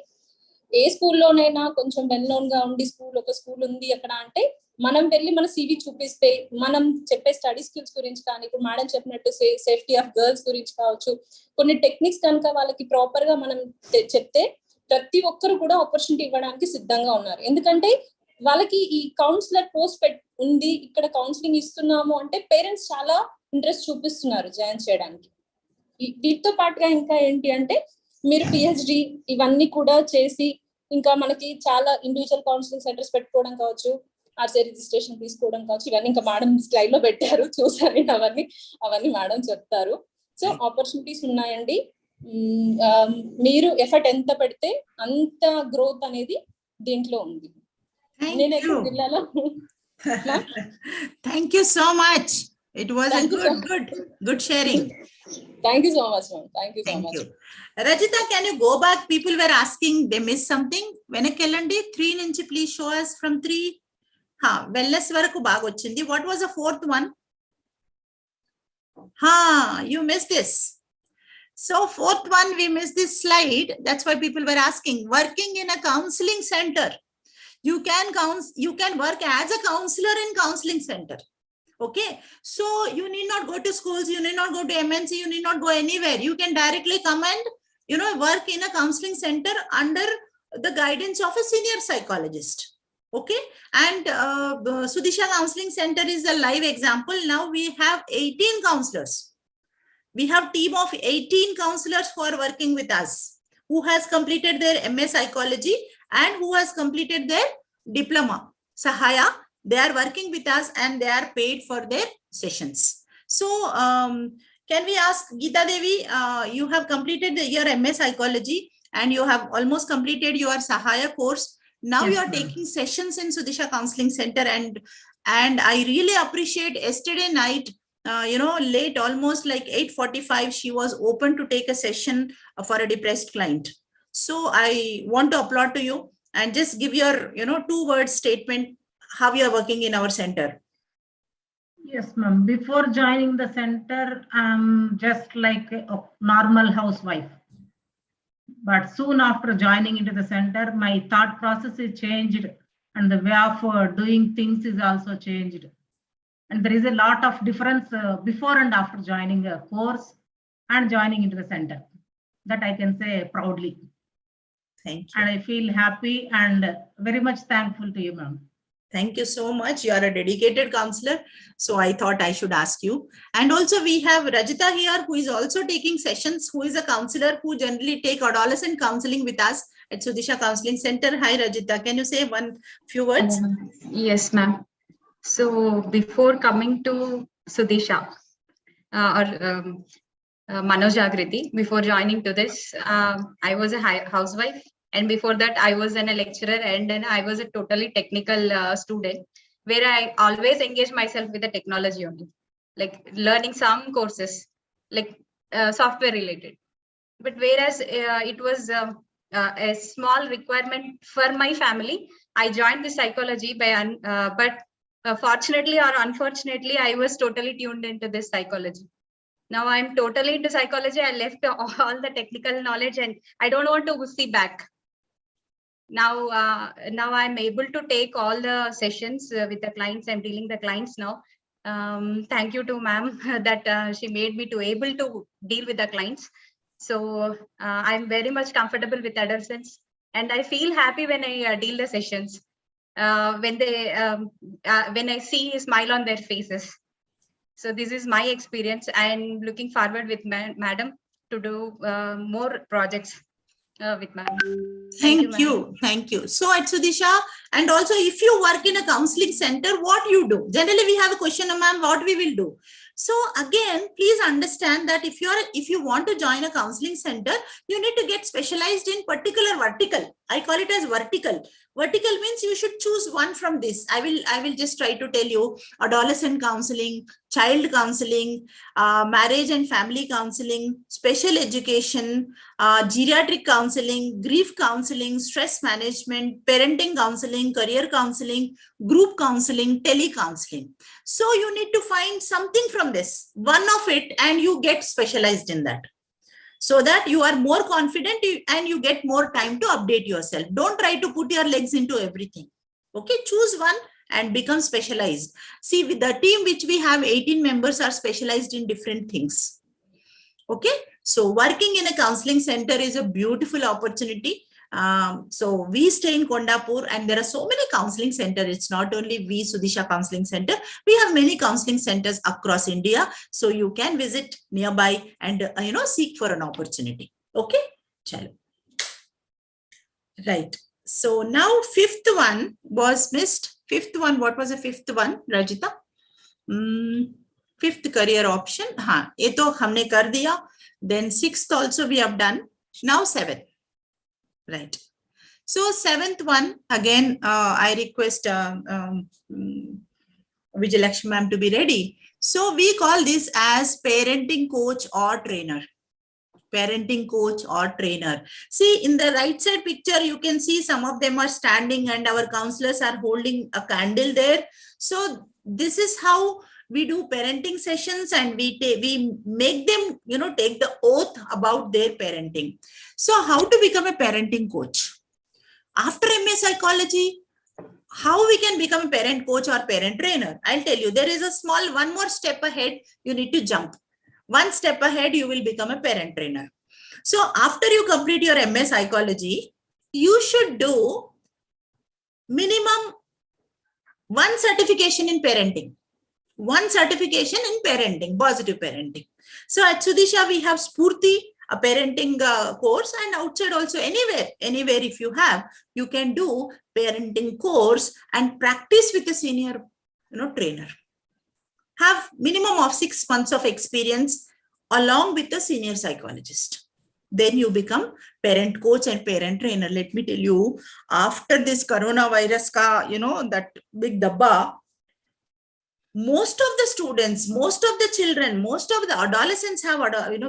ఏ స్కూల్లోనైనా కొంచెం వెల్ నోన్ గా ఉండి ఒక స్కూల్ ఉంది అక్కడ అంటే మనం వెళ్ళి మన CV చూపిస్తే, మనం చెప్పే స్టడీ స్కిల్స్ గురించి కానీ, ఇప్పుడు మేడం చెప్పినట్టు సేఫ్టీ ఆఫ్ గర్ల్స్ గురించి కావచ్చు, కొన్ని టెక్నిక్స్ కనుక వాళ్ళకి ప్రాపర్ గా మనం చెప్తే ప్రతి ఒక్కరు కూడా ఆపర్చునిటీ ఇవ్వడానికి సిద్ధంగా ఉన్నారు. ఎందుకంటే వాళ్ళకి ఈ కౌన్సిలర్ పోస్ట్ ఉంది, ఇక్కడ కౌన్సిలింగ్ ఇస్తున్నాము అంటే పేరెంట్స్ చాలా ఇంట్రెస్ట్ చూపిస్తున్నారు జాయిన్ చేయడానికి. వీటితో పాటుగా ఇంకా ఏంటి అంటే మీరు PhD ఇవన్నీ కూడా చేసి ఇంకా మనకి చాలా ఇండివిజువల్ కౌన్సిలింగ్ సెంటర్స్ పెట్టుకోవడం కావచ్చు, RCI రిజిస్ట్రేషన్ తీసుకోవడం కావచ్చు, ఇవన్నీ ఇంకా మేడం స్లైడ్ లో పెట్టారు, చూసారు అవన్నీ మేడం చెప్తారు. సో ఆపర్చునిటీస్ ఉన్నాయండి. మీరు ఎఫర్ట్ ఎంత పెడితే అంత గ్రోత్ అనేది దీంట్లో ఉంది. జిల్లాలో Thank you so much. It was a good sharing. Thank you so much, ma'am. Thank you so much. Rajita, can you go back? People were asking, they missed something. Venakellandi 3 nunchi please show us from 3. Wellness varaku baga vachindi. What was the 4th one? You missed this. So 4th one, we missed this slide. That's why people were asking. Working in a counseling center. You can work as a counselor in counseling center. Okay, so you need not go to schools, you need not go to MNC, you need not go anywhere. You can directly come and work in a counseling center under the guidance of a senior psychologist. Okay, and Sudisha Counseling Center is a live example. Now we have 18 counselors. We have team of 18 counselors who are working with us, who has completed their MA Psychology and who has completed their diploma Sahaya. They are working with us and they are paid for their sessions. So can we ask Geeta Devi, you have completed your MA Psychology and you have almost completed your Sahaya course. Now yes, you are taking sessions in Sudisha Counseling Center, and I really appreciate yesterday night, late, almost like 8:45, she was open to take a session for a depressed client. So I want to applaud to you and just give your 2-word statement how you are working in our center. Yes, ma'am. Before joining the center, I'm just like a normal housewife. But soon after joining into the center, my thought process is changed and the way of doing things is also changed. And there is a lot of difference before and after joining a course and joining into the center. That I can say proudly. Thank you. And I feel happy and very much thankful to you, ma'am. Thank you so much. You are a dedicated counselor. So I thought I should ask you. And also we have Rajita here, who is also taking sessions, who is a counselor who generally take adolescent counseling with us at Sudisha Counseling Center. Hi, Rajita. Can you say few words? Yes, ma'am. So before coming to Sudisha Mano Jagriti, before joining to this, I was a housewife. And before that, I was a lecturer, and then I was a totally technical student, where I always engage myself with the technology only, like learning some courses, like software related. But whereas it was a small requirement for my family, I joined the psychology but fortunately or unfortunately, I was totally tuned into this psychology. Now I'm totally into psychology. I left all the technical knowledge and I don't want to see back. Now I'm able to take all the sessions with the clients. I'm dealing the clients now. Thank you to ma'am that she made me to able to deal with the clients. So I'm very much comfortable with adolescents, and I feel happy when I deal the sessions. When I see a smile on their faces. So this is my experience. I'm looking forward with madam to do more projects with madam. Thank you. Thank you. So at Sudisha, and also if you work in a counseling center, what you do? Generally, we have a question, ma'am, what we will do. So again, please understand that if you want to join a counseling center, you need to get specialized in particular vertical. I call it as vertical. Vertical means you should choose one from this. I will just try to tell you: adolescent counseling, child counseling, marriage and family counseling, special education, geriatric counseling, grief counseling, stress management, parenting counseling, career counseling, group counseling, tele-counseling. So you need to find something from this, one of it, and you get specialized in that, so that you are more confident and you get more time to update yourself. Don't try to put your legs into everything. Okay, choose one and become specialized. See, with the team which we have, 18 members are specialized in different things. Okay, so working in a counseling center is a beautiful opportunity. So we stay in Kondapur, and there are so many counseling centers. It's not only we, Sudisha Counseling Center. We have many counseling centers across India. So you can visit nearby and seek for an opportunity. Okay, chalo. Right. So now fifth one was missed. Fifth one, what was the fifth one, Rajita? Fifth career option. हाँ, ये तो हमने कर दिया. Then sixth also we have done. Now seventh. Right. So seventh one, again, I request Vijayalakshmi ma'am to be ready. So we call this as parenting coach or trainer. Parenting coach or trainer. See, in the right side picture, you can see some of them are standing and our counselors are holding a candle there. So this is how we do parenting sessions, and we make them, take the oath about their parenting. So how to become a parenting coach? After MA Psychology, how we can become a parent coach or parent trainer? I'll tell you, there is a small, one more step ahead you need to jump. One step ahead, you will become a parent trainer. So after you complete your MA Psychology, you should do minimum one certification in parenting. One certification in parenting, positive parenting. So at Sudisha, we have Spurti, a parenting course, and outside also anywhere if you have, you can do parenting course and practice with a senior trainer. Have minimum of 6 months of experience along with the senior psychologist. Then you become parent coach and parent trainer. Let me tell you, after this coronavirus ka, that big dabba, most of the students, most of the children, most of the adolescents have,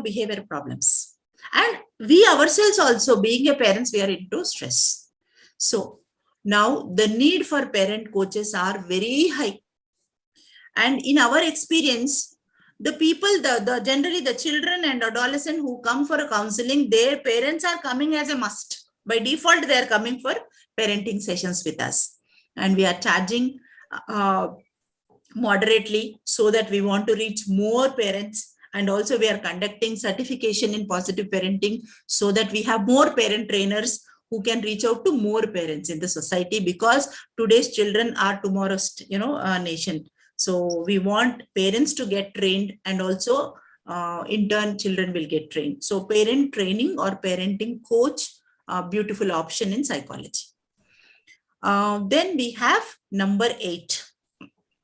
behavior problems. And we ourselves also, being a parents, we are into stress. So now the need for parent coaches are very high. And in our experience, the people, generally the children and adolescents who come for a counseling, their parents are coming as a must. By default, they are coming for parenting sessions with us. And we are charging moderately so that we want to reach more parents. And also we are conducting certification in positive parenting so that we have more parent trainers who can reach out to more parents in the society, because today's children are tomorrow's, nation. So we want parents to get trained, and also in turn children will get trained. So parent training or parenting coach, a beautiful option in psychology. Then we have number 8.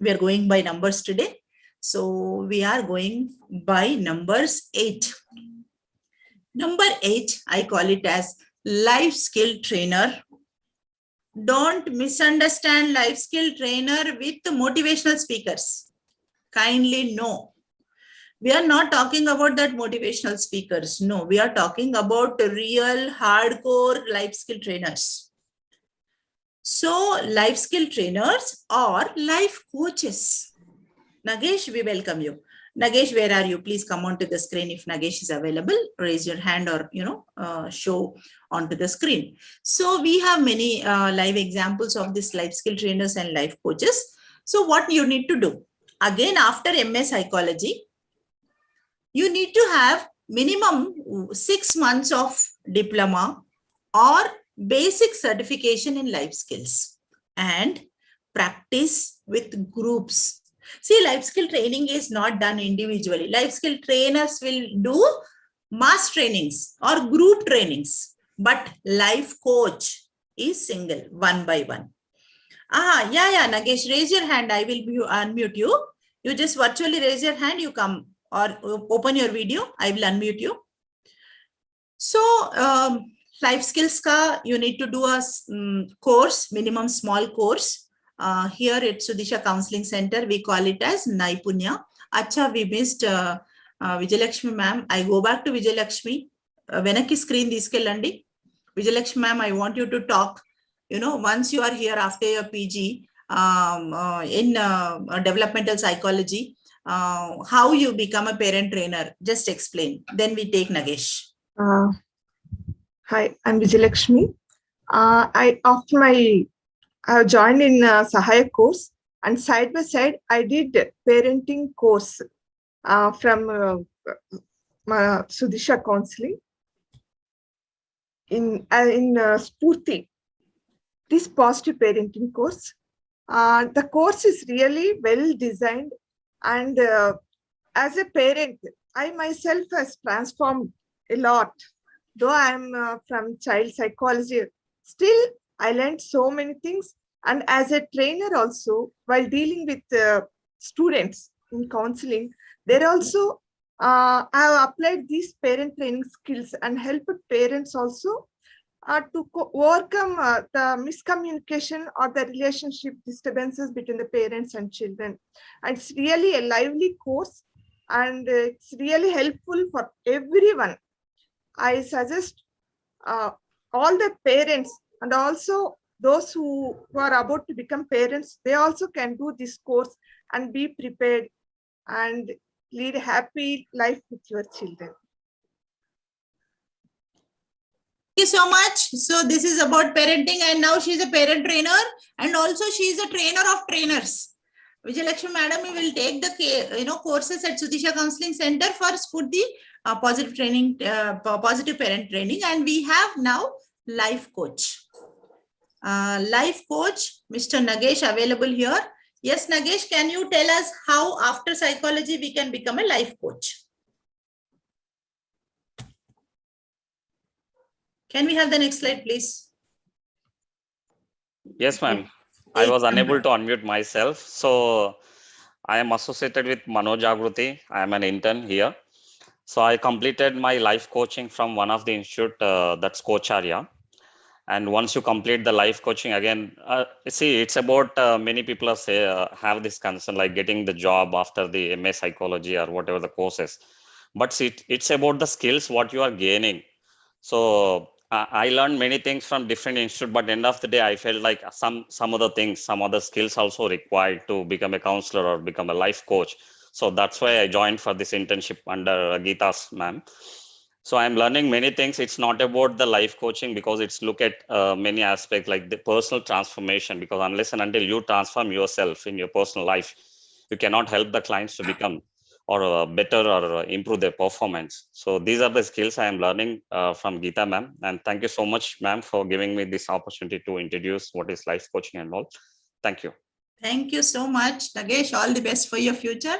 We are going by numbers today. So we are going by numbers 8. Number 8, I call it as life skill trainer. Don't misunderstand life skill trainer with motivational speakers. Kindly no. We are not talking about that motivational speakers. No, we are talking about real hardcore life skill trainers. So life skill trainers or life coaches. Nagesh, we welcome you. Nagesh, where are you? Please come onto the screen. If Nagesh is available, raise your hand or, show onto the screen. So we have many live examples of this life skill trainers and life coaches. So what you need to do? Again, after MA Psychology, you need to have minimum 6 months of diploma or basic certification in life skills and practice with groups. See, life skill training is not done individually. Life skill trainers will do mass trainings or group trainings, but life coach is single, one by one. Yeah, Nagesh, raise your hand. I will unmute you. You just virtually raise your hand, you come, or open your video. I will unmute you. So, life skills ka you need to do a course, minimum small course. Here at Sudisha Counseling Center, we call it as Naipunya. Acha, we missed Vijayalakshmi ma'am. I go back to Vijayalakshmi. Venaki screen తీసుకెళ్ళండి. Vijayalakshmi ma'am, I want you to talk. Once you are here after your PG in developmental psychology, how you become a parent trainer. Just explain. Then we take Nagesh. Hi, I'm Vijayalakshmi. I joined in Sahaya course, and side by side I did parenting course from Sudisha Counseling in Spurti. This positive parenting course. The course is really well designed, and as a parent, I myself has transformed a lot. Though I'm from child psychology, still I learned so many things. And as a trainer also, while dealing with students in counseling, there also I have applied these parent training skills and helped parents also to overcome the miscommunication or the relationship disturbances between the parents and children. And it's really a lively course, and it's really helpful for everyone. I suggest all the parents and also those who are about to become parents, they also can do this course and be prepared and lead a happy life with your children. Thank you so much. So this is about parenting, and now she's a parent trainer, and also she is a trainer of trainers. Vijayalakshmi madam, you will take the courses at Sudisha Counseling Center for Spurti positive training, positive parent training, and we have now life coach. Life coach, Mr. Nagesh, available here. Yes, Nagesh, can you tell us how after psychology we can become a life coach? Can we have the next slide, please? Yes, ma'am. I was unable to unmute myself. So I am associated with Mano Jagruti. I am an intern here. So I completed my life coaching from one of the institute, that's Coacharya. And once you complete the life coaching again, see, it's about many people have this concern like getting the job after the MA psychology or whatever the course is. But it's about the skills what you are gaining. So I learned many things from different institutes, but end of the day, I felt like some other things, some other skills also required to become a counselor or become a life coach. So that's why I joined for this internship under Geeta's ma'am. So I'm learning many things. It's not about the life coaching because it's look at many aspects like the personal transformation, because unless and until you transform yourself in your personal life, you cannot help the clients to become or better or improve their performance. So these are the skills I am learning from Geeta ma'am. And thank you so much, ma'am, for giving me this opportunity to introduce what is life coaching and all. Thank you. Thank you so much, Nagesh. All the best for your future.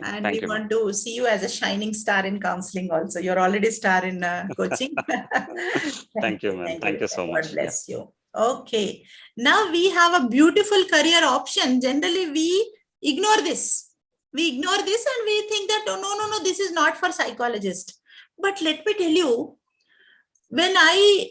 And we want to see you as a shining star in counseling also. You're already a star in coaching. Thank you, ma'am. Thank you so much. God bless you. Okay. Now we have a beautiful career option. Generally, we ignore this. We ignore this and we think that, oh, no, this is not for psychologists. But let me tell you, when I,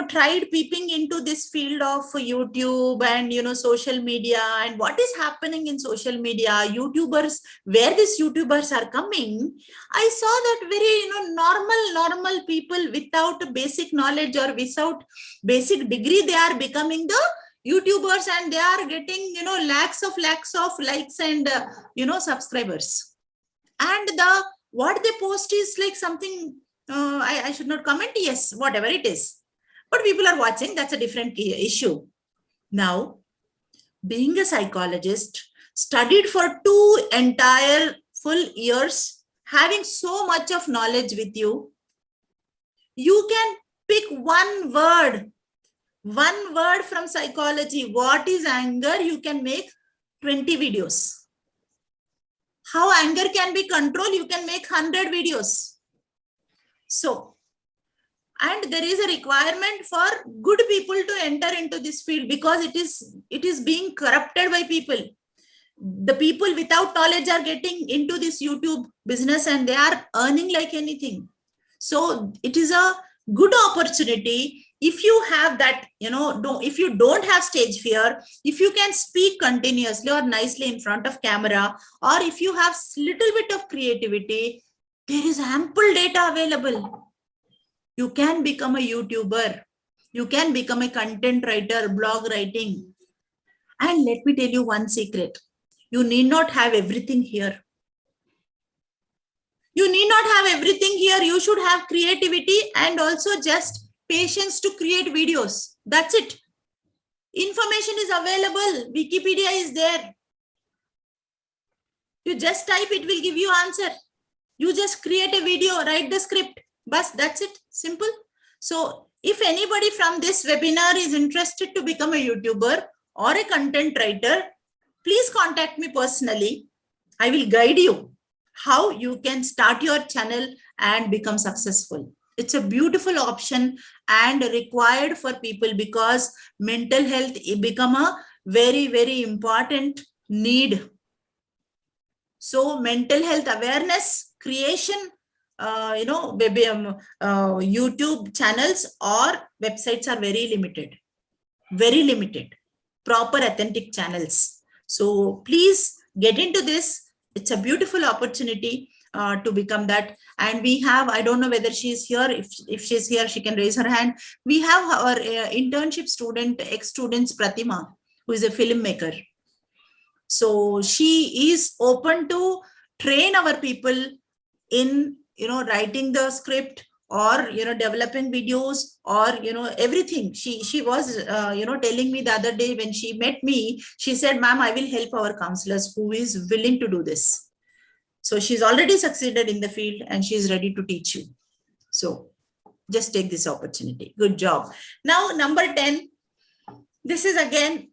tried peeping into this field of YouTube and, social media and what is happening in social media, YouTubers, where these YouTubers are coming, I saw that very, normal people without basic knowledge or without basic degree, they are becoming the YouTubers and they are getting, lakhs of likes and, subscribers. And what they post is like something, I should not comment, yes, whatever it is. But people are watching, that's a different issue. Now, being a psychologist, studied for 2 entire full years, having so much of knowledge with you, you can pick one word from psychology. What is anger? You can make 20 videos. How anger can be controlled? You can make 100 videos. So, and there is a requirement for good people to enter into this field because it is being corrupted by people. The people without knowledge are getting into this YouTube business and they are earning like anything. So it is a good opportunity. If you have that, if you don't have stage fear, if you can speak continuously or nicely in front of camera, or if you have little bit of creativity, there is ample data available. You can become a YouTuber. You can become a content writer, blog writing. And let me tell you one secret. You need not have everything here. You need not have everything here. You should have creativity and also just patience to create videos. That's it. Information is available. Wikipedia is there. You just type, it will give you answer. You just create a video, write the script. But that's it. Simple. So if anybody from this webinar is interested to become a YouTuber or a content writer, please contact me personally. I will guide you how you can start your channel and become successful. It's a beautiful option and required for people because mental health become a very, very important need. So mental health awareness, creation, YouTube channels or websites are very limited, proper authentic channels. So please get into this. It's a beautiful opportunity to become that. And we have, I don't know whether she is here. If she's here, she can raise her hand. We have our internship student, ex-students Pratima, who is a filmmaker. So she is open to train our people in, writing the script or, developing videos or, everything. She was, telling me the other day when she met me, she said, ma'am, I will help our counselors who is willing to do this. So she's already succeeded in the field and she's ready to teach you. So just take this opportunity. Good job. Now, number 10, this is again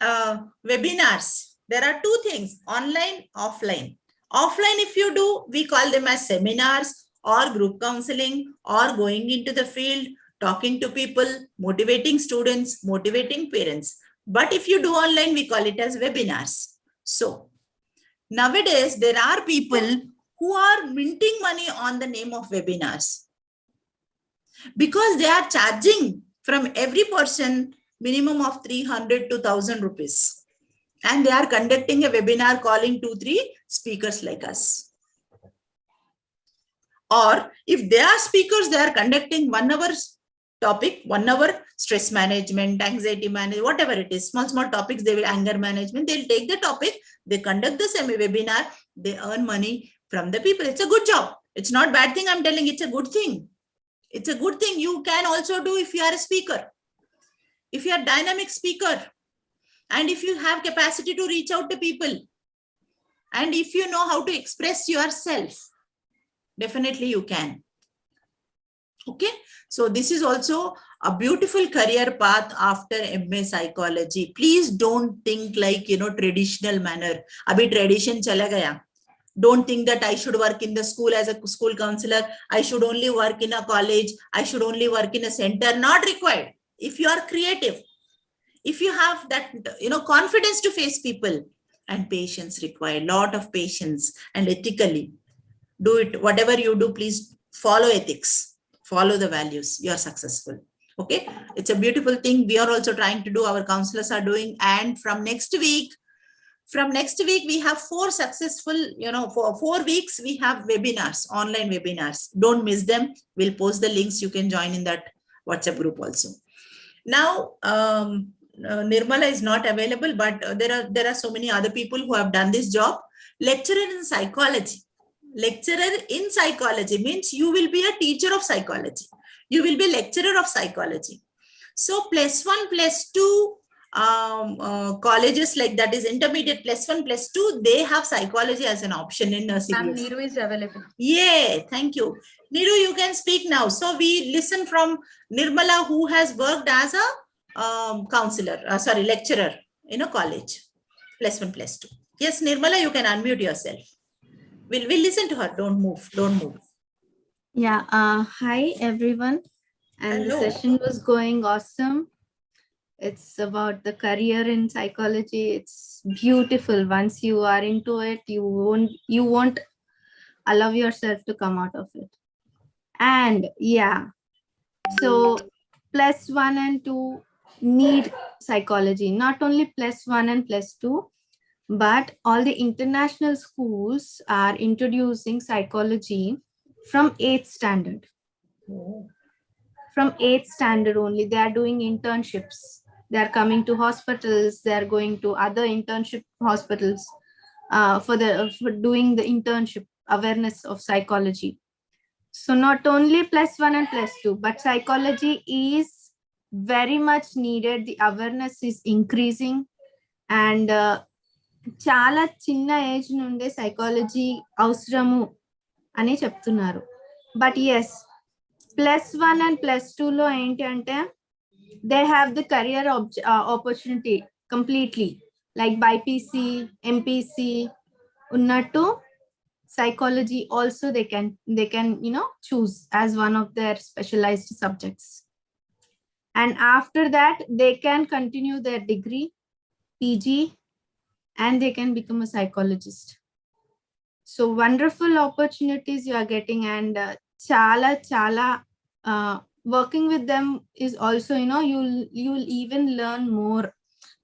webinars. There are 2 things, online, offline. Offline, if you do, we call them as seminars or group counseling or going into the field, talking to people, motivating students, motivating parents. But if you do online, we call it as webinars. So nowadays, there are people who are minting money on the name of webinars because they are charging from every person minimum of 300 to 1,000 rupees. And they are conducting a webinar calling 2-3 speakers like us. Or if they are speakers, they are conducting 1 hour topic, 1 hour, stress management, anxiety management, whatever it is, small topics, they will, anger management, they'll take the topic, they conduct the webinar, they earn money from the people. It's a good job. It's not bad thing. I'm telling, it's a good thing. It's a good thing. You can also do if you are a speaker, if you are a dynamic speaker, and if you have capacity to reach out to people, and if you know how to express yourself, definitely you can. Okay, so this is also a beautiful career path after MA psychology. Please don't think like, traditional manner. Abhi tradition chala gaya. Don't think that I should work in the school as a school counselor. I should only work in a college. I should only work in a center. Not required. If you are creative, if you have that, confidence to face people, and patience required, lot of patience, and ethically do it. Whatever you do, please follow ethics. Follow the values, you are successful. Okay, it's a beautiful thing. We are also trying to do, our counselors are doing, and from next week, we have 4 successful, for 4 weeks, we have webinars, online webinars. Don't miss them. We'll post the links. You can join in that WhatsApp group also. Now, Nirmala is not available, but there are so many other people who have done this job. Lecturer in psychology. Lecturer in psychology means you will be a teacher of psychology. You will be a lecturer of psychology. So +1, +2 colleges, like that is intermediate, +1, +2, they have psychology as an option in CBSE. Ma'am, Neeru is available. Yeah, thank you. Neeru, you can speak now. So we listen from Nirmala, who has worked as a lecturer in a college, +1, +2. Yes, Nirmala, you can unmute yourself. We'll listen to her. Don't move. Yeah. Hi, everyone. And Hello. The session was going awesome. It's about the career in psychology. It's beautiful. Once you are into it, you won't allow yourself to come out of it. And yeah, so +1 and 2 need psychology. Not only +1 and +2. But all the international schools are introducing psychology from 8th standard. From 8th standard only, they are doing internships. They are coming to hospitals. They are going to other internship hospitals for doing the internship awareness of psychology. So not only +1 and +2, but psychology is very much needed. The awareness is increasing, and చాలా చిన్న age నుండే psychology అవసరము అని చెప్తున్నారు. But yes +1 and +2లో ఏంటి అంటే they have the career opportunity completely, like BiPC, MPC ఉన్నట్టు psychology also they can choose as one of their specialized subjects, and after that they can continue their degree, PG, and they can become a psychologist. So wonderful opportunities you are getting, and chala working with them is also, you'll even learn more.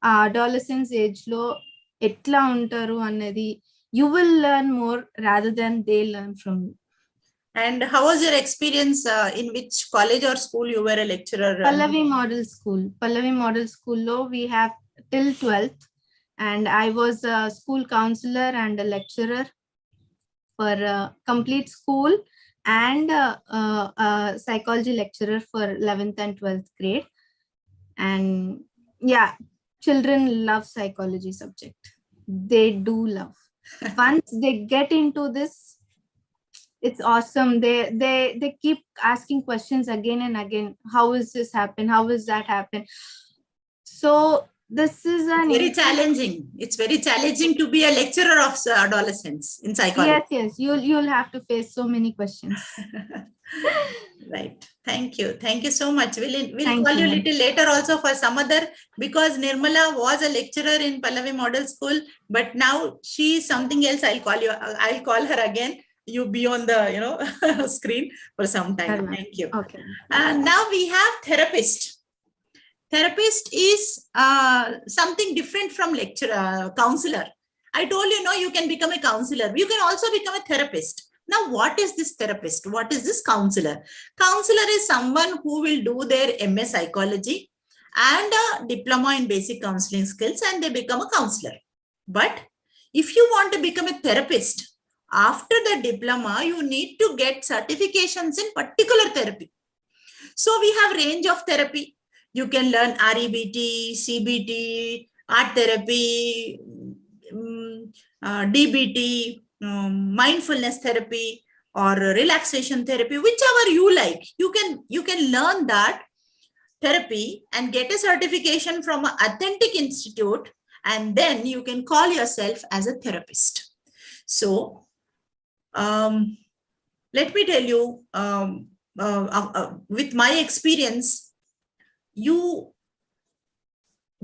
Adolescence age lo etla untaru annadi you will learn more rather than they learn from you. And how was your experience? In which college or school you were a lecturer? Pallavi Model School. Pallavi Model School lo we have till 12th, and I was a school counselor and a lecturer for complete school, and a psychology lecturer for 11th and 12th grade. And yeah, children love psychology subject. They do love. Once they get into this, it's awesome. They keep asking questions again and again. How is this happen? How is that happen? So this is very challenging. It's very challenging to be a lecturer of adolescents in psychology. Yes, you'll have to face so many questions. Right. Thank you so much. We'll call you little later also for some other, because Nirmala was a lecturer in Pallavi Model School, but now she is something else. I'll call her again. You be on the screen for some time. Thank you. Okay. Now we have therapist. Therapist is something different from lecturer, counselor. I told you, you can become a counselor. You can also become a therapist. Now, what is this therapist? What is this counselor? Counselor is someone who will do their MS psychology and a diploma in basic counseling skills, and they become a counselor. But if you want to become a therapist, after the diploma, you need to get certifications in particular therapy. So we have range of therapy. You can learn REBT, CBT, art therapy, DBT, mindfulness therapy, or relaxation therapy, whichever you like. You can learn that therapy and get a certification from an authentic institute, and then you can call yourself as a therapist. So let me tell you, with my experience, you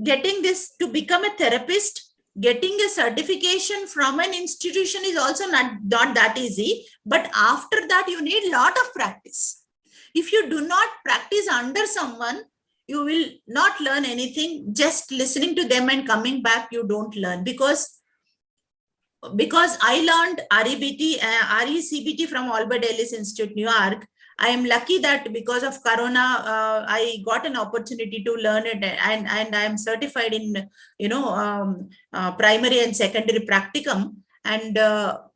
getting this to become a therapist, getting a certification from an institution is also not that easy. But after that, you need a lot of practice. If you do not practice under someone, you will not learn anything. Just listening to them and coming back, you don't learn. Because I learned RECBT from Albert Ellis Institute, New York. I am lucky that because of Corona, I got an opportunity to learn it, and I am certified in, primary and secondary practicum, and also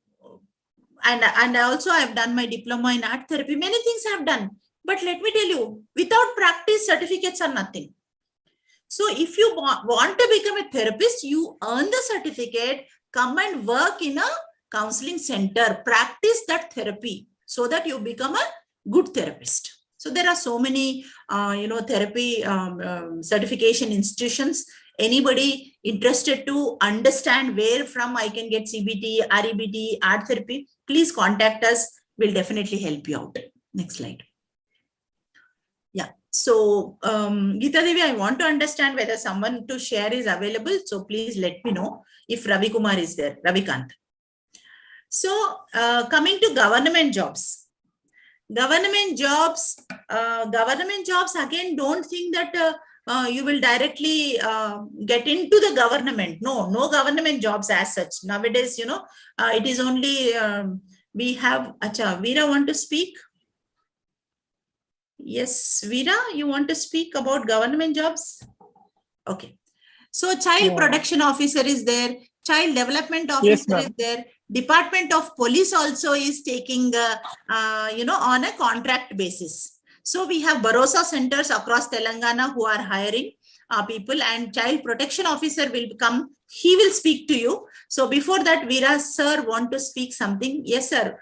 I have done my diploma in art therapy. Many things I have done, but let me tell you, without practice, certificates are nothing. So if you want to become a therapist, you earn the certificate, come and work in a counseling center, practice that therapy so that you become a good therapist. So there are so many, therapy certification institutions. Anybody interested to understand where from I can get CBT, REBT, art therapy, please contact us. We'll definitely help you out. Next slide. Yeah. So Geeta Devi, I want to understand whether someone to share is available. So please let me know if Ravi Kumar is there, Ravikant. So coming to government jobs. Government jobs, again, don't think that you will directly get into the government. No government jobs as such. Nowadays, it is only, we have, Veera want to speak? Yes, Veera, you want to speak about government jobs? Okay. So child protection officer is there, child development officer is there, Department of Police also is taking, on a contract basis. So we have Bharosa centers across Telangana who are hiring people, and child protection officer will come. He will speak to you. So before that, Veera sir want to speak something. Yes, sir.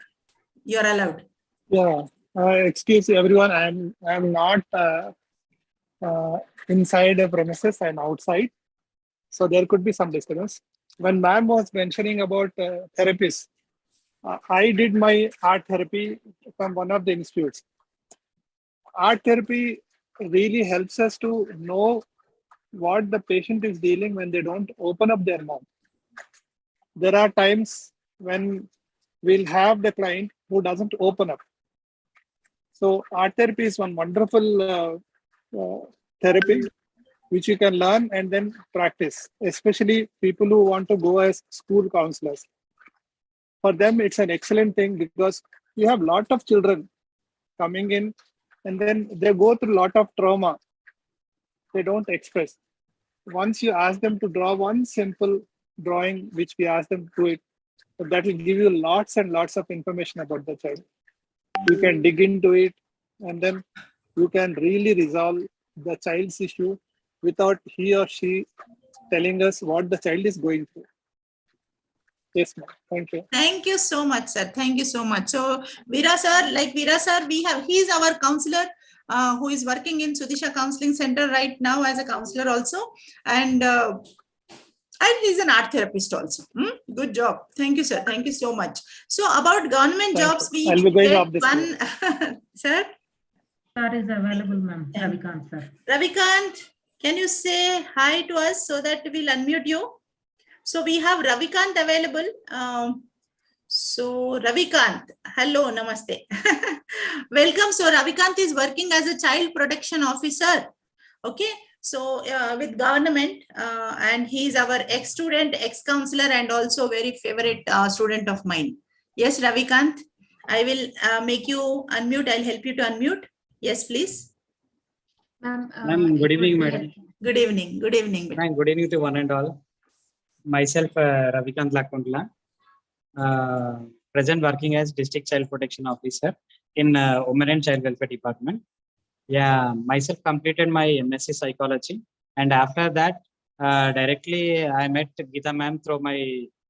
You're allowed. Yeah. Excuse everyone. I'm not inside the premises. I'm outside. So there could be some disturbance. When ma'am was mentioning about therapists, I did my art therapy from one of the institutes. Art therapy really helps us to know what the patient is dealing when they don't open up their mouth. There are times when we'll have the client who doesn't open up. So art therapy is one wonderful therapy which you can learn and then practice, especially people who want to go as school counselors. For them, it's an excellent thing because you have a lot of children coming in and then they go through a lot of trauma. They don't express. Once you ask them to draw one simple drawing, which we ask them to do it, that will give you lots and lots of information about the child. You can dig into it and then you can really resolve the child's issue without he or she telling us what the child is going through. Yes, ma'am. Thank you. Thank you so much, sir. Thank you so much. So Veera sir, he's our counselor who is working in Sudisha Counseling Center right now as a counselor also. And he's an art therapist also. Good job. Thank you, sir. Thank you so much. So about government jobs, I'll be going off this one, sir? Sir is available, ma'am. Ravikant, sir. Ravikant, can you say hi to us so that we'll unmute you? So we have Ravikant available. So Ravikant, hello, namaste. Welcome. So Ravikant is working as a child protection officer. Okay. So with government, and he's our ex-student, ex-counselor, and also very favorite student of mine. Yes, Ravikant. I will make you unmute. I'll help you to unmute. Yes, please. Ma'am, good evening, madam. Good evening. Good evening. Ma'am, good evening to one and all. Myself, Ravikant Lakuntla, present working as District Child Protection Officer in Women and Child Welfare Department. Yeah, myself completed my MSc Psychology, and after that, directly I met Geeta ma'am through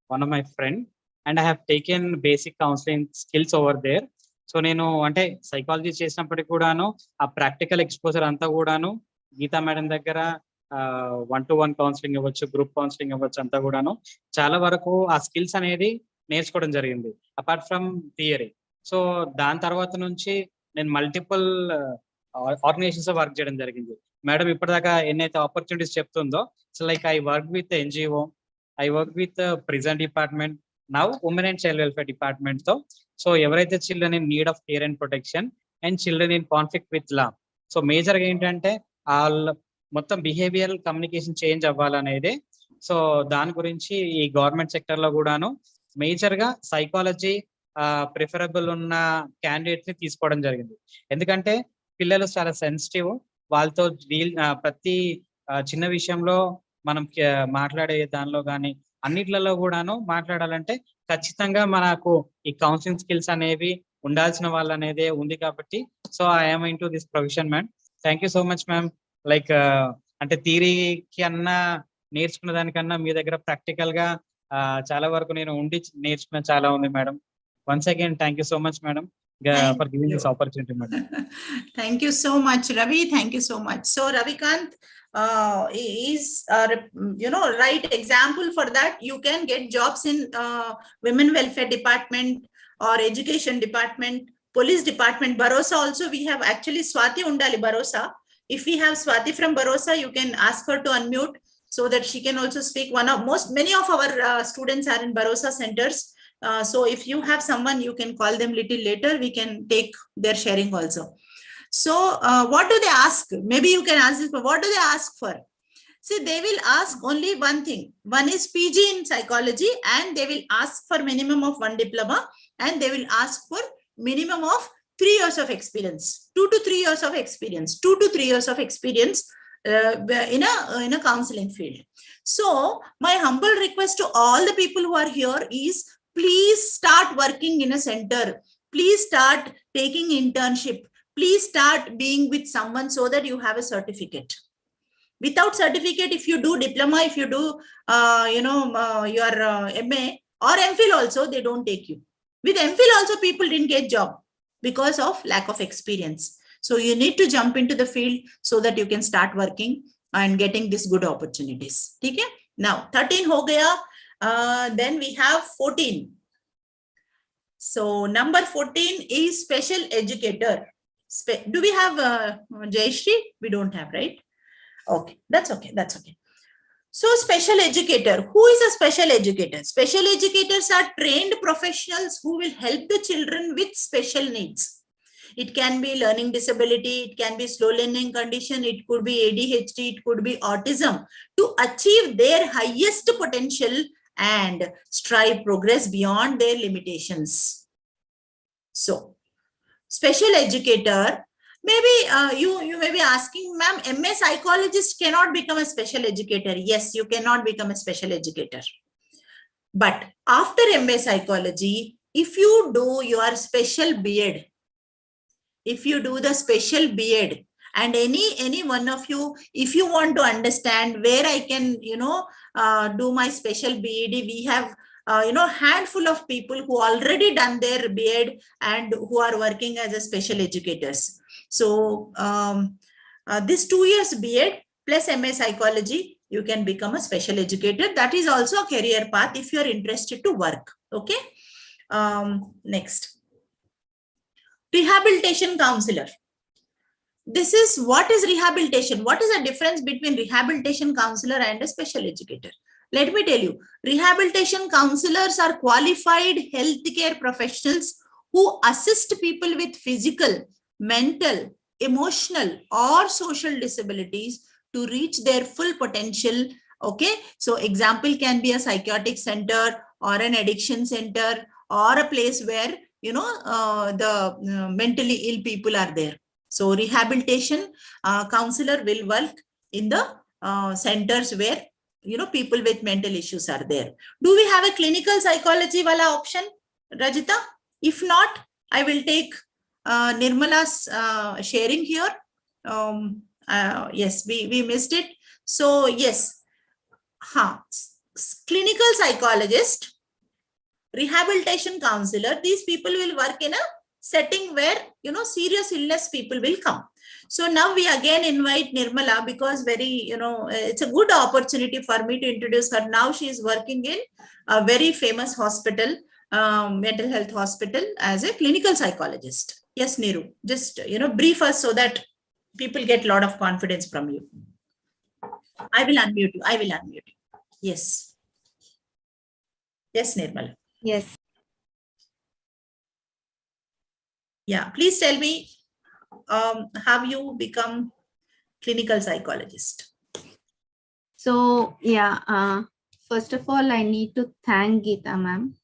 one of my friend, and I have taken basic counseling skills over there. So నేను అంటే psychology చేసినప్పటికీ కూడాను ఆ practical exposure అంతా కూడాను Gita madam దగ్గర 1-to-1 counselling ఇవ్వచ్చు, group counselling ఇవ్వచ్చు, అంతా కూడాను చాలా వరకు ఆ స్కిల్స్ అనేది నేర్చుకోవడం జరిగింది అపార్ట్ ఫ్రమ్ థియరీ. సో దాని తర్వాత నుంచి నేను మల్టిపుల్ ఆర్గనైజేషన్స్ లో వర్క్ చేయడం జరిగింది. మేడం ఇప్పటిదాకా ఎన్నైతే ఆపర్చునిటీస్ చెప్తుందో, so like I work with NGO, I work with prison department, now women and child welfare department తో. సో ఎవరైతే children in need of care and protection and children in conflict with law, so major గా ఏంటంటే వాళ్ళ మొత్తం behavioural communication change అవ్వాలనేది. So దాని గురించి ఈ government sector లో కూడాను మేజర్ గా సైకాలజీ ప్రిఫరబుల్ ఉన్న క్యాండిడేట్స్ ని తీసుకోవడం జరిగింది. ఎందుకంటే పిల్లలు చాలా సెన్సిటివ్, వాళ్ళతో ప్రతి చిన్న విషయంలో మనం మాట్లాడే దానిలో కానీ అన్నిట్లలో కూడాను మాట్లాడాలంటే ఖచ్చితంగా మనకు ఈ కౌన్సిలింగ్ స్కిల్స్ అనేవి ఉండాల్సిన వాళ్ళు అనేది ఉంది కాబట్టి, so I'm in to this profession ma'am. Thank you so much ma'am. Like అంటే థియరీకి అన్నా నేర్చుకున్న దానికన్నా మీ దగ్గర ప్రాక్టికల్ గా చాలా వరకు నేను ఉండి నేర్చుకున్న చాలా ఉంది madam. Once again thank you so much madam for giving this opportunity, madam. Thank you so much, Ravi. Thank you so much. So Ravikant is right example for that. You can get jobs in women welfare department or education department, police department, Barosa also. We have actually Swati Undali Barosa. If we have Swati from Barosa, you can ask her to unmute so that she can also speak. Many of our students are in Barosa centers. So if you have someone, you can call them little later. We can take their sharing also. So what do they ask? Maybe you can ask this, but what do they ask for? See, they will ask only one thing. One is PG in psychology, and they will ask for minimum of 1 diploma, and they will ask for minimum of 3 years of experience, 2 to 3 years of experience, 2 to 3 years of experience in a counseling field. So my humble request to all the people who are here is, please start working in a center. Please start taking internship. Please start being with someone so that you have a certificate. Without certificate, if you do diploma, if you do, your MA or MPhil also, they don't take you. With MPhil also, people didn't get job because of lack of experience. So you need to jump into the field so that you can start working and getting these good opportunities. Okay? Now, 13 ho gaya. Then we have 14. So number 14 is special educator. Do we have Jayashri? We don't have, right? Okay, that's okay. That's okay. So special educator. Who is a special educator? Special educators are trained professionals who will help the children with special needs. It can be learning disability, it can be slow learning condition, it could be ADHD, it could be autism, to achieve their highest potential and strive progress beyond their limitations. So special educator, maybe you may be asking, ma'am, MA psychologist cannot become a special educator. Yes, you cannot become a special educator. But after MA psychology, if you do your special B.Ed, if you do the special B.Ed, and any one of you, if you want to understand where I can, do my special B.Ed, we have, handful of people who already done their B.Ed and who are working as a special educators. So this 2 years B.Ed plus MA psychology, you can become a special educator. That is also a career path if you are interested to work. Okay. Next. Rehabilitation counselor. This is what is rehabilitation. What is the difference between rehabilitation counselor and a special educator? Let me tell you, rehabilitation counselors are qualified healthcare professionals who assist people with physical, mental, emotional, or social disabilities to reach their full potential. Okay, so example can be a psychiatric center or an addiction center or a place where the mentally ill people are there. So rehabilitation counselor will work in the centers where people with mental issues are there. Do we have a clinical psychology wala option, Rajita? If not, I will take Nirmala's sharing here. Yes, we missed it. So yes, clinical psychologist, rehabilitation counselor, these people will work in a setting where serious illness people will come. So now we again invite Nirmala, because it's a good opportunity for me to introduce her. Now she is working in a very famous hospital, mental health hospital, as a clinical psychologist. Yes, Niru, just brief us so that people get a lot of confidence from you. I will unmute you. Yes. Yes, Nirmala. Yes. Yeah, please tell me, have you become clinical psychologist? So yeah, first of all, I need to thank Geeta ma'am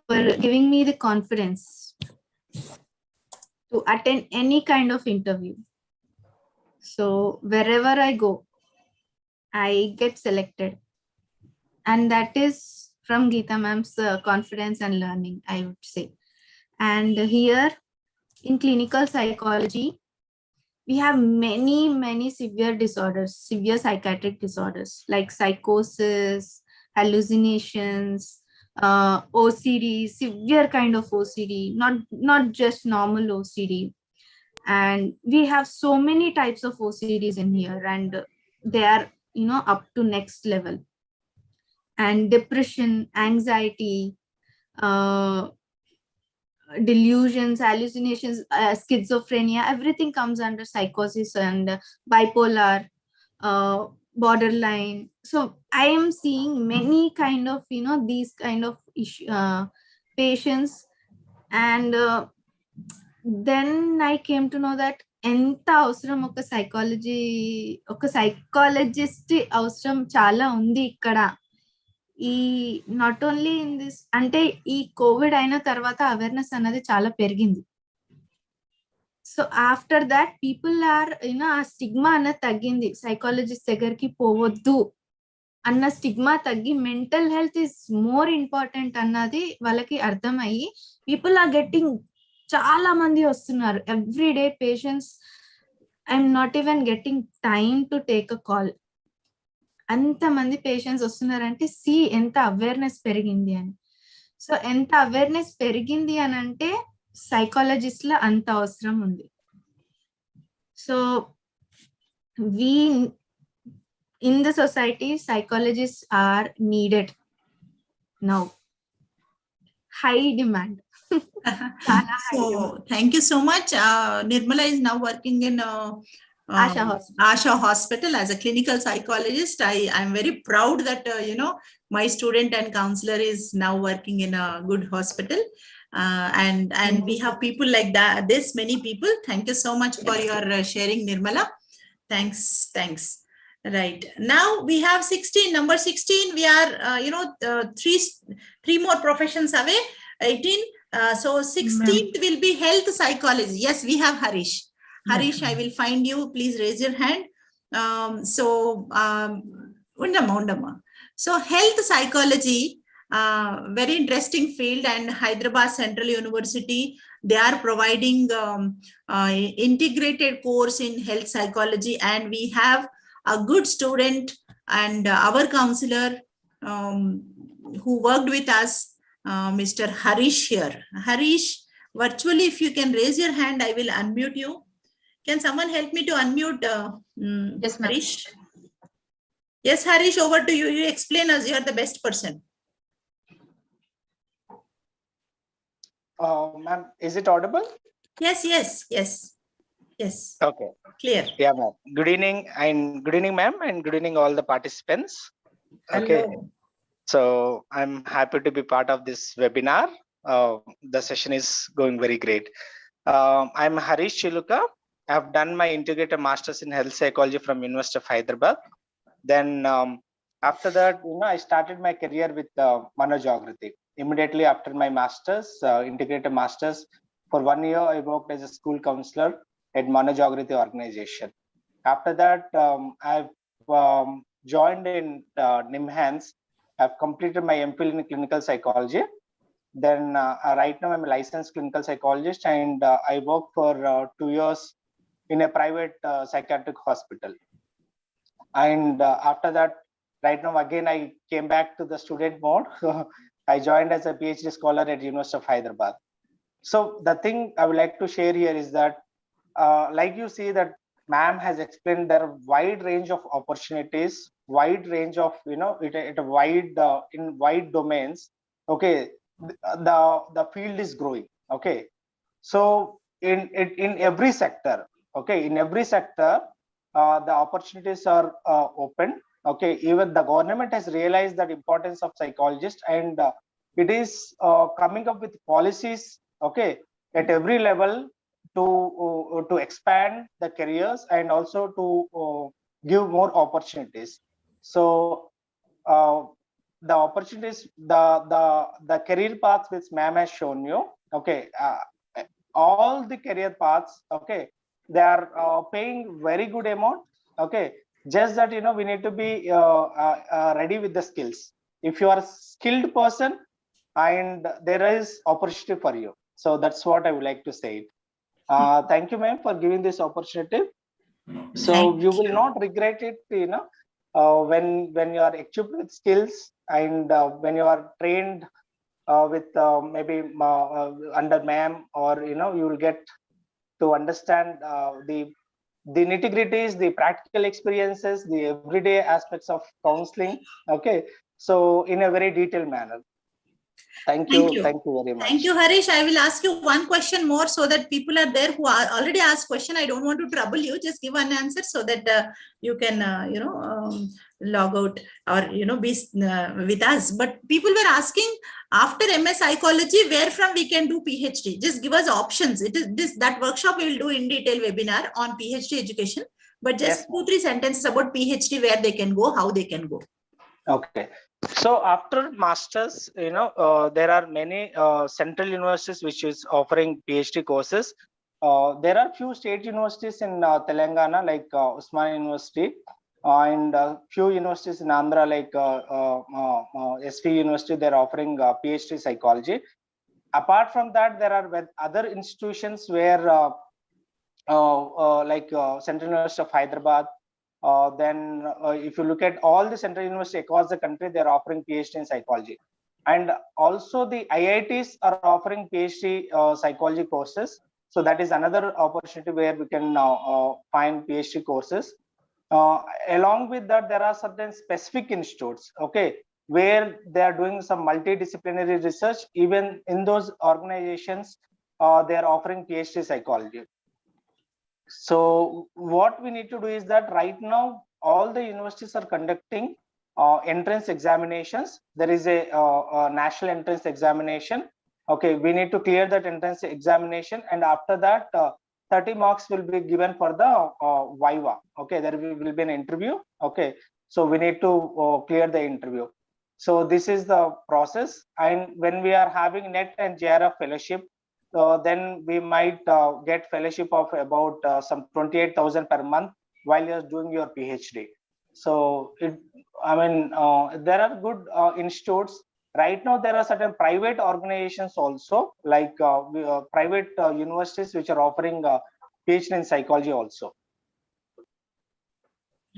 for giving me the confidence to attend any kind of interview. So wherever I go, I get selected. And that is from Geeta ma'am's confidence and learning, I would say. And here in clinical psychology, we have many severe disorders, severe psychiatric disorders like psychosis, hallucinations, OCD, severe kind of OCD, not just normal OCD. And we have so many types of OCDs in here, and they are up to next level. And depression, anxiety, delusions, hallucinations, schizophrenia, everything comes under psychosis, and bipolar, borderline. So I am seeing many kind of these kind of patients, and then I came to know that ఎంత అవసరం ఒక psychologist అవసరం చాలా ఉంది ఇక్కడ. ఈ not only in this, అంటే ఈ కోవిడ్ అయిన తర్వాత అవేర్నెస్ అనేది చాలా పెరిగింది. So after that people are ఆ స్టిగ్మా అన్నది తగ్గింది. సైకాలజిస్ట్ దగ్గరికి పోవద్దు అన్న స్టిగ్మా తగ్గి mental health is more important అన్నది వాళ్ళకి అర్థమయ్యి పీపుల్ ఆర్ గెట్టింగ్, చాలా మంది వస్తున్నారు every day patients. I'm not even getting time to take a call. అంతమంది పేషెంట్స్ వస్తున్నారంటే ఎంత అవేర్నెస్ పెరిగింది అని. సో ఎంత అవేర్నెస్ పెరిగింది అని అంటే సైకాలజిస్ట్ లో అంత అవసరం ఉంది. So we in the society, psychologists are needed now. High demand. So thank you so much. Nirmala is now working in Asha Hospital as a clinical psychologist. I'm very proud that my student and counselor is now working in a good hospital, and we have people like that, this many people. Thank you so much for your sharing, Nirmala. Thanks. Right, now we have 16, number 16. We are three more professions away. 18, so 16th will be health psychology. Yes, we have Harish. I will find you. Please raise your hand. Undama. So health psychology, very interesting field, and Hyderabad Central University, they are providing integrated course in health psychology, and we have a good student and our counselor who worked with us, Mr. Harish here. Harish, virtually, if you can raise your hand, I will unmute you. Can someone help me to unmute yes, Harish? Yes, Harish, over to you. You explain us. You are the best person. Ma'am, is it audible? Yes. Okay. Clear. Yeah, ma'am. Good evening, ma'am, and good evening all the participants. Okay. Hello. So I'm happy to be part of this webinar. The session is going very great. I'm Harish Chiluka. I have done my integrated master's in health psychology from University of Hyderabad. Then after that, I started my career with Manojagrati. immediately after my master's, integrated master's, for 1 year, I worked as a school counselor at Mano Jagrati organization. After that, I've joined in NIMHANS. I've completed my MPhil in clinical psychology. Then right now I'm a licensed clinical psychologist, and I work for 2 years in a private psychiatric hospital. And after that, right now again I came back to the student mode. I joined as a PhD scholar at University of Hyderabad. So the thing I would like to share here is that, like you see that ma'am has explained, there are wide range of opportunities, wide range of, it a wide in wide domains. Okay, the field is growing. Okay, so in every sector, okay, in every sector, the opportunities are open. Okay, even the government has realized that importance of psychologists, and it is coming up with policies, okay, at every level to expand the careers and also to give more opportunities. So the opportunities, the career paths which ma'am has shown you, okay, all the career paths, okay, they are paying very good amount. Okay, just that we need to be ready with the skills. If you are a skilled person, and there is opportunity for you. So that's what I would like to say. Thank you, ma'am, for giving this opportunity. So you will not regret it, when you are equipped with skills, and when you are trained with maybe under ma'am, or you will get to understand the nitty-gritties, the practical experiences, the everyday aspects of counseling. Okay, so in a very detailed manner. Thank you. Thank you very much. Thank you, Harish. I will ask you one question more, so that people are there who are already asked question. I don't want to trouble you. Just give an answer so that you can, log out or, be with us. But people were asking, after MS Psychology, where from we can do PhD? Just give us options. It is that workshop we will do in detail webinar on PhD education. But just 2-3 sentences about PhD, where they can go, how they can go. Okay. So after masters, there are many central universities which is offering PhD courses. There are few state universities in Telangana, like Usmania University, and few universities in Andhra, like SV University. They're offering PhD psychology. Apart from that, there are other institutions where, like Central University of Hyderabad. Then if you look at all the central universities across the country, they're offering PhD in psychology. And also the IITs are offering PhD psychology courses. So that is another opportunity where we can now find PhD courses. Along with that, there are certain specific institutes, okay, where they are doing some multidisciplinary research. Even in those organizations, they are offering PhD psychology. So what we need to do is that right now, all the universities are conducting entrance examinations. There is a national entrance examination. Okay, we need to clear that entrance examination, and after that, 30 marks will be given for the Viva. Okay, there will be an interview. Okay, so we need to clear the interview. So this is the process. And when we are having NET and JRF fellowship, then we might get fellowship of about some 28,000 per month while you're doing your PhD. So there are good institutes. Right now, there are certain private organizations also, like private universities which are offering PhD in psychology also.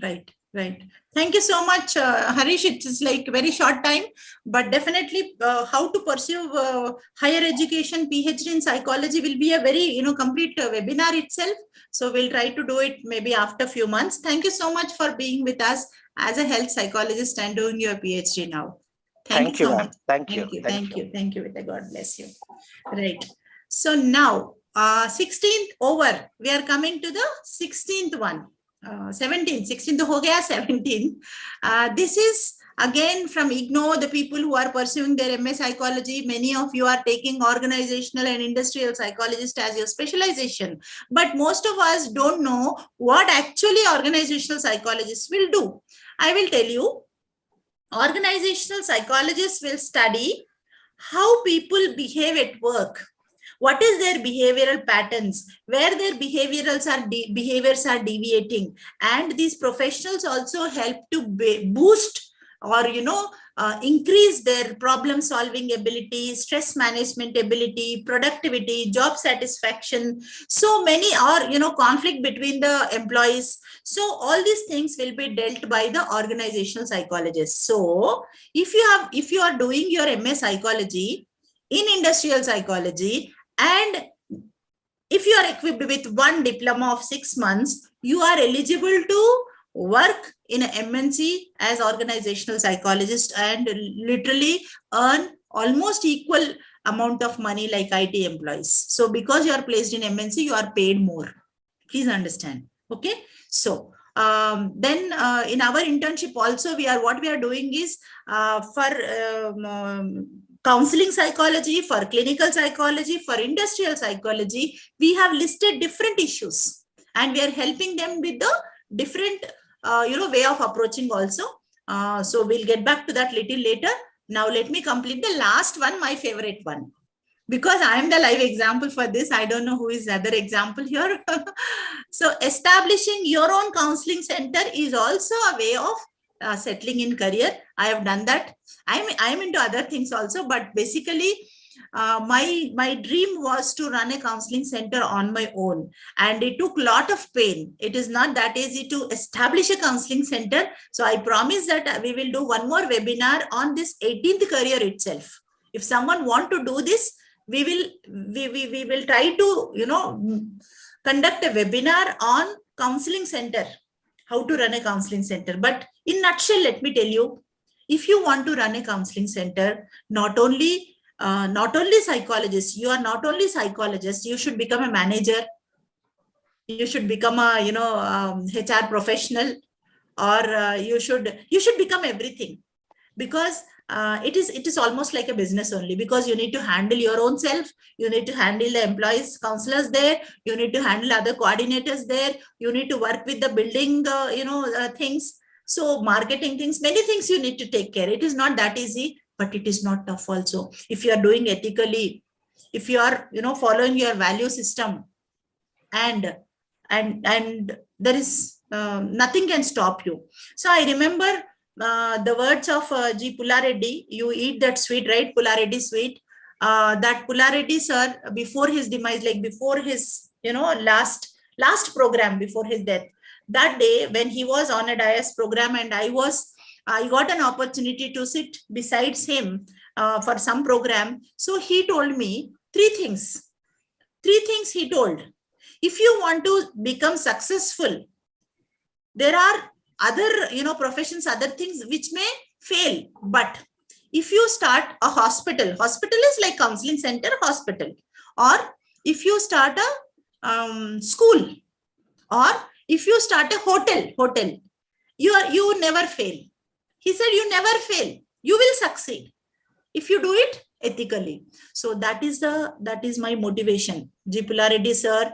Right. Right. Thank you so much, Harish. It is like very short time, but definitely how to pursue higher education, PhD in psychology will be a very, complete webinar itself. So we'll try to do it maybe after a few months. Thank you so much for being with us as a health psychologist and doing your PhD now. Thank you so much. Thank you. Thank you. God bless you. Right. So now 16th over, we are coming to the 16th one. 16th ho gaya, 17th. This is again from IGNOU, the people who are pursuing their MS Psychology. Many of you are taking organizational and industrial psychologist as your specialization, but most of us don't know what actually organizational psychologists will do. I will tell you, organizational psychologists will study how people behave at work. What is their behavioral patterns, where their behaviors are deviating, and these professionals also help to boost or increase their problem solving ability, stress management ability, productivity, job satisfaction, so many, or conflict between the employees. So all these things will be dealt by the organizational psychologist. So if you are doing your MA psychology in industrial psychology, and if you are equipped with one diploma of 6 months, you are eligible to work in a MNC as organizational psychologist and literally earn almost equal amount of money like IT employees. So because you are placed in MNC, you are paid more. Please understand. Okay. So then in our internship also, what we are doing is for counseling psychology, for clinical psychology, for industrial psychology, we have listed different issues and we are helping them with the different way of approaching also. So we'll get back to that little later. Now let me complete the last one, my favorite one, because I am the live example for this. I don't know who is the other example here. So establishing your own counseling center is also a way of settling in career. I have done that. I'm into other things also, but basically my dream was to run a counseling center on my own, and it took a lot of pain. It is not that easy to establish a counseling center. So I promise that we will do one more webinar on this 18th career itself. If someone want to do this, we will try to conduct a webinar on counseling center, how to run a counseling center. But in nutshell, let me tell you, if you want to run a counseling center, not only psychologists, you are not only psychologists, you should become a manager, you should become a HR professional, or you should become everything, because it is almost like a business only, because you need to handle your own self, you need to handle the employees, counselors there, you need to handle other coordinators there, you need to work with the building things, so marketing things, many things you need to take care. It is not that easy, but it is not tough also. If you are doing ethically, if you are following your value system, and there is nothing can stop you. So I remember the words of G. Pullareddy. You eat that sweet, right? Pullareddy sweet. That Pullareddy sir, before his demise, like before his last program before his death, that day when he was on a dais program, and I got an opportunity to sit besides him for some program. So he told me three things he told. If you want to become successful, there are other professions, other things which may fail, but if you start a hospital is like counseling center, hospital, or if you start a school, or if you start a hotel, you never fail. He said, you never fail, you will succeed if you do it ethically. So that is my motivation. G. Pullareddy sir,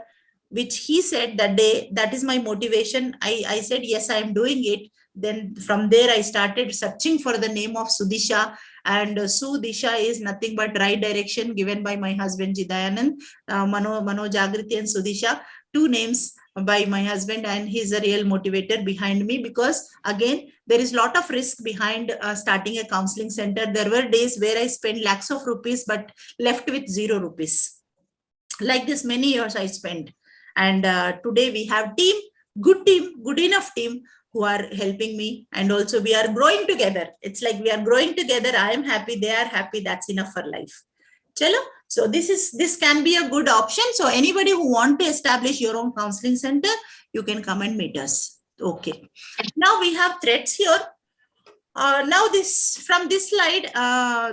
which he said that day, that is my motivation. I said, yes, I am doing it. Then from there, I started searching for the name of Sudisha, and Sudisha is nothing but right direction given by my husband, Jidayanand, Mano Jagriti and Sudisha, two names by my husband, and he's a real motivator behind me, because again, there is a lot of risk behind starting a counseling center. There were days where I spent lakhs of rupees, but left with 0 rupees. Like this, many years I spent. And today we have good enough team who are helping me, and also we are growing together. It's like we are growing together. I am happy, they are happy. That's enough for life. Chalo. So this can be a good option. So anybody who want to establish your own counseling center, you can come and meet us. Okay. Now we have threads here. Now from this slide,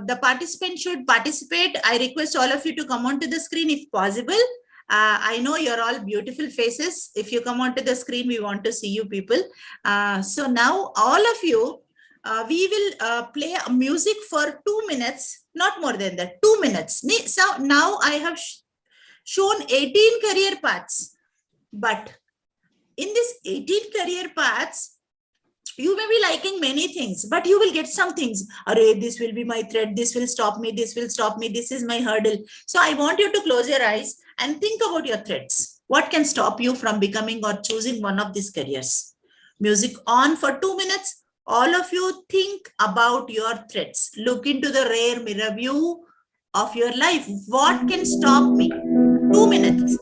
the participant should participate. I request all of you to come onto the screen if possible. I know you're all beautiful faces. If you come onto the screen, we want to see you people. So now all of you, we will play music for 2 minutes, not more than that, 2 minutes. So now I have shown 18 career paths, but in this 18 career paths, You may be liking many things, but you will get some things. Array, this will be my threat. This will stop me. This will stop me. This is my hurdle. So I want you to close your eyes and think about your threats. What can stop you from becoming or choosing one of these careers? Music on for 2 minutes. All of you think about your threats. Look into the rear mirror view of your life. What can stop me? 2 minutes.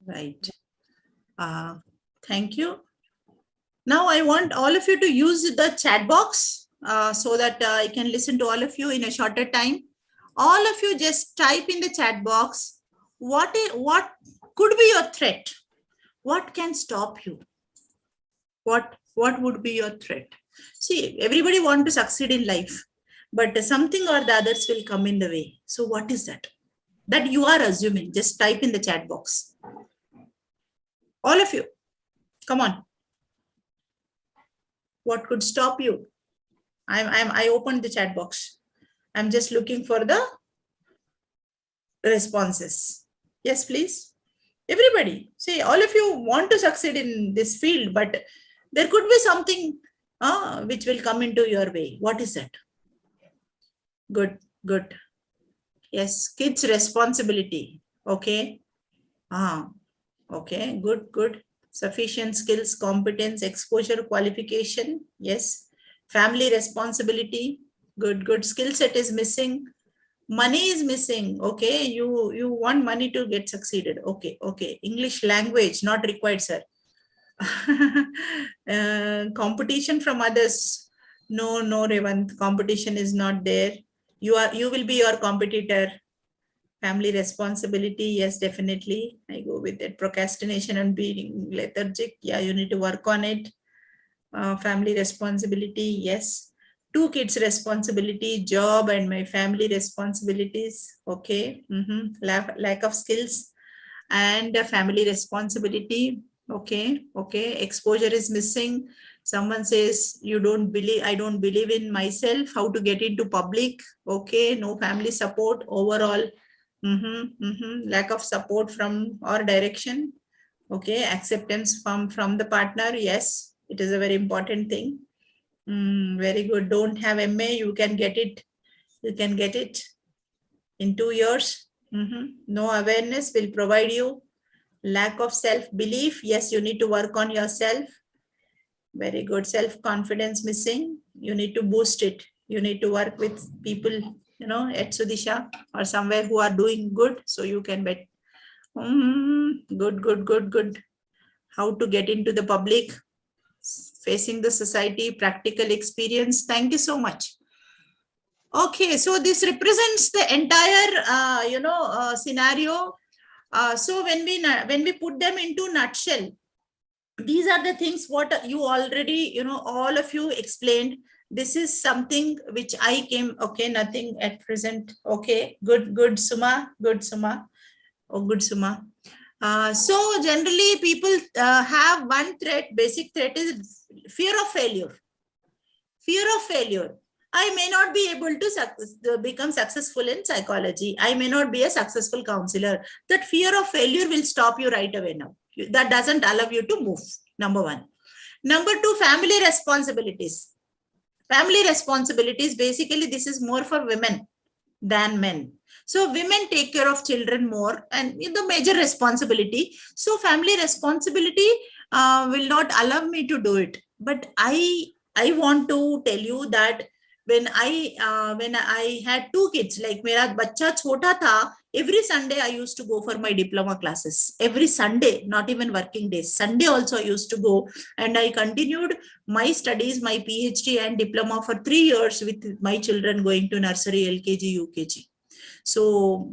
Right. Thank you. Now I want all of you to use the chat box so that I can listen to all of you in a shorter time. All of you just type in the chat box, what could be your threat? What can stop you? What would be your threat? See, everybody wants to succeed in life, but something or the others will come in the way. So what is that? That you are assuming. Just type in the chat box. All of you, come on. What could stop you? I opened the chat box. I'm just looking for the responses. Yes, please. Everybody, see, all of you want to succeed in this field, but there could be something which will come into your way. What is that? Good, good. Yes, kids' responsibility. Okay. Okay, good, good. Sufficient skills, competence, exposure, qualification. Yes. Family responsibility. Good, good. Skill set is missing. Money is missing. Okay, you want money to get succeeded. Okay, okay. English language not required, sir. Competition from others. No, Revant. Competition is not there. You will be your competitor. Family responsibility, yes, definitely. I go with it. Procrastination and being lethargic. Yeah, you need to work on it. Family responsibility, yes. 2 kids responsibility, job and my family responsibilities. Okay. Lack of skills and family responsibility. Okay. Okay. Exposure is missing. Someone says I don't believe in myself. How to get into public? Okay. No family support overall. Lack of support from or direction. Okay. Acceptance from the partner. Yes, it is a very important thing. Very good. Don't have MA. You can get it. You can get it in 2 years. No awareness will provide you. Lack of self-belief. Yes, you need to work on yourself. Very good. Self-confidence missing. You need to boost it. You need to work with people, at Sudisha or somewhere who are doing good. So you can bet. Good. How to get into the public, facing the society, practical experience. Thank you so much. Okay, so this represents the entire, scenario. So when we put them into nutshell, these are the things what you already, all of you explained. This is something which I came, okay, nothing at present. Okay, good, Suma, good, Suma. Oh, good, Suma. So generally people have one threat, basic threat is fear of failure. Fear of failure. I may not be able to become successful in psychology. I may not be a successful counselor. That fear of failure will stop you right away now. That doesn't allow you to move, number one. Number two, family responsibilities. Family responsibilities, basically this is more for women than men. So women take care of children more and the major responsibility. So family responsibility will not allow me to do it. But I want to tell you that when I had two kids, like mera bacha chota tha, every Sunday I used to go for my diploma classes. Every Sunday, not even working days. Sunday also I used to go, and I continued my studies, my PhD and diploma for 3 years with my children going to nursery, LKG, UKG. So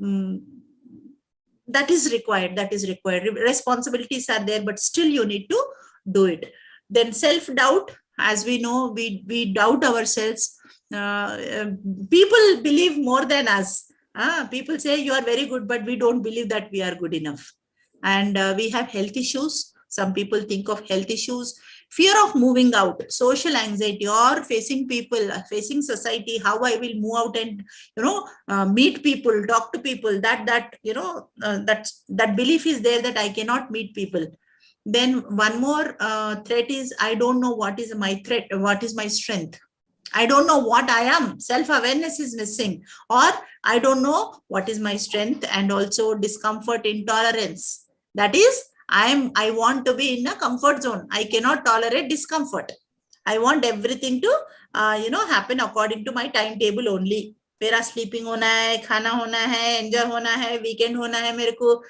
that is required. That is required. Responsibilities are there, but still you need to do it. Then self-doubt, as we know, we doubt ourselves. People believe more than us. People say you are very good, but we don't believe that we are good enough. And we have health issues. Some people think of health issues. Fear of moving out, social anxiety, or facing people, facing society, how I will move out and meet people, talk to people. That belief is there that I cannot meet people. Then one more threat is I don't know what is my threat, what is my strength. I don't know what I am. Self-awareness is missing, or I don't know what is my strength, and also discomfort, intolerance. That is, I want to be in a comfort zone. I cannot tolerate discomfort. I want everything to happen according to my timetable only. मेरा sleeping होना है, खाना होना है, enjoy होना है, weekend होना है, मेरे को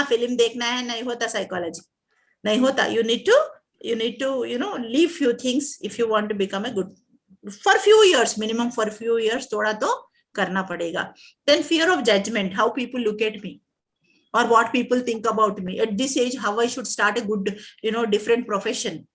फिल्म देखना है. नहीं होता साइकोलॉजी, नहीं होता. You need to leave few things if you want to become a good, for few years, minimum for few years थोड़ा तो करना पड़ेगा. Then fear of judgment, how people look at me, or what people think about me at this age, how I should start a good, different profession.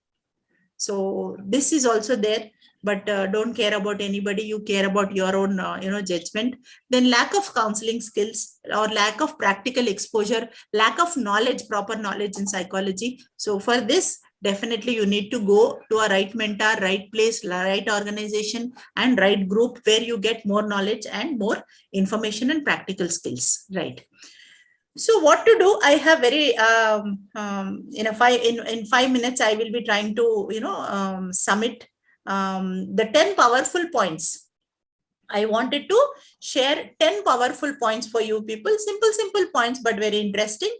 So this is also there, but don't care about anybody. You care about your own, judgment. Then lack of counseling skills, or lack of practical exposure, lack of knowledge, proper knowledge in psychology. So for this, definitely you need to go to a right mentor, right place, right organization, and right group where you get more knowledge and more information and practical skills, right? So what to do? I have very in 5 minutes I will be trying to summit the 10 powerful points. I wanted to share 10 powerful points for you people. Simple points, but very interesting.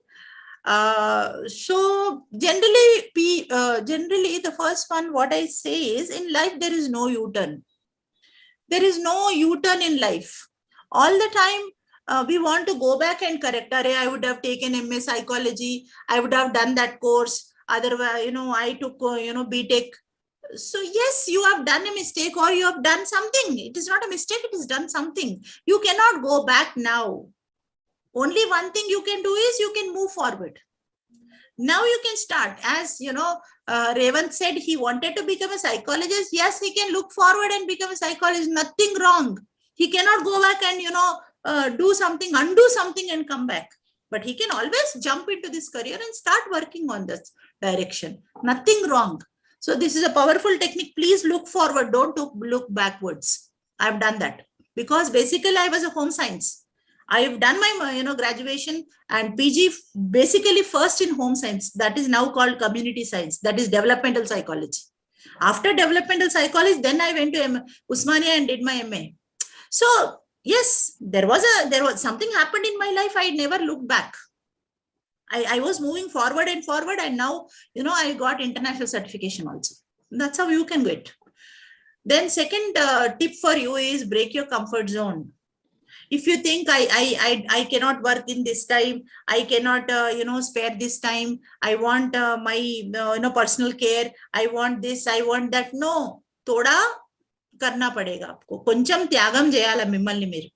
So generally the first one, what I say is, in life there is no U-turn. There is no U-turn in life. All the time we want to go back and correct. I would have taken MA psychology. I would have done that course. Otherwise, I took, BTech. So yes, you have done a mistake, or you have done something. It is not a mistake. It is done something. You cannot go back now. Only one thing you can do is you can move forward. Now you can start. As Revant said, he wanted to become a psychologist. Yes, he can look forward and become a psychologist. Nothing wrong. He cannot go back and do something, undo something and come back. But he can always jump into this career and start working on this direction. Nothing wrong. So this is a powerful technique. Please look forward. Don't look backwards. I've done that because basically I was a home science. I've done my graduation and PG basically first in home science. That is now called community science. That is developmental psychology. After developmental psychology, then I went to Usmania and did my MA. So yes, there was something happened in my life. I never looked back. I was moving forward, and now I got international certification also. That's how you can get. Then second tip for you is break your comfort zone. If you think I cannot work in this time, I cannot spare this time, I want my personal care, I want this, I want that. No, thoda karna padega aapko. Koncham tyagam cheyala mimmalni meer.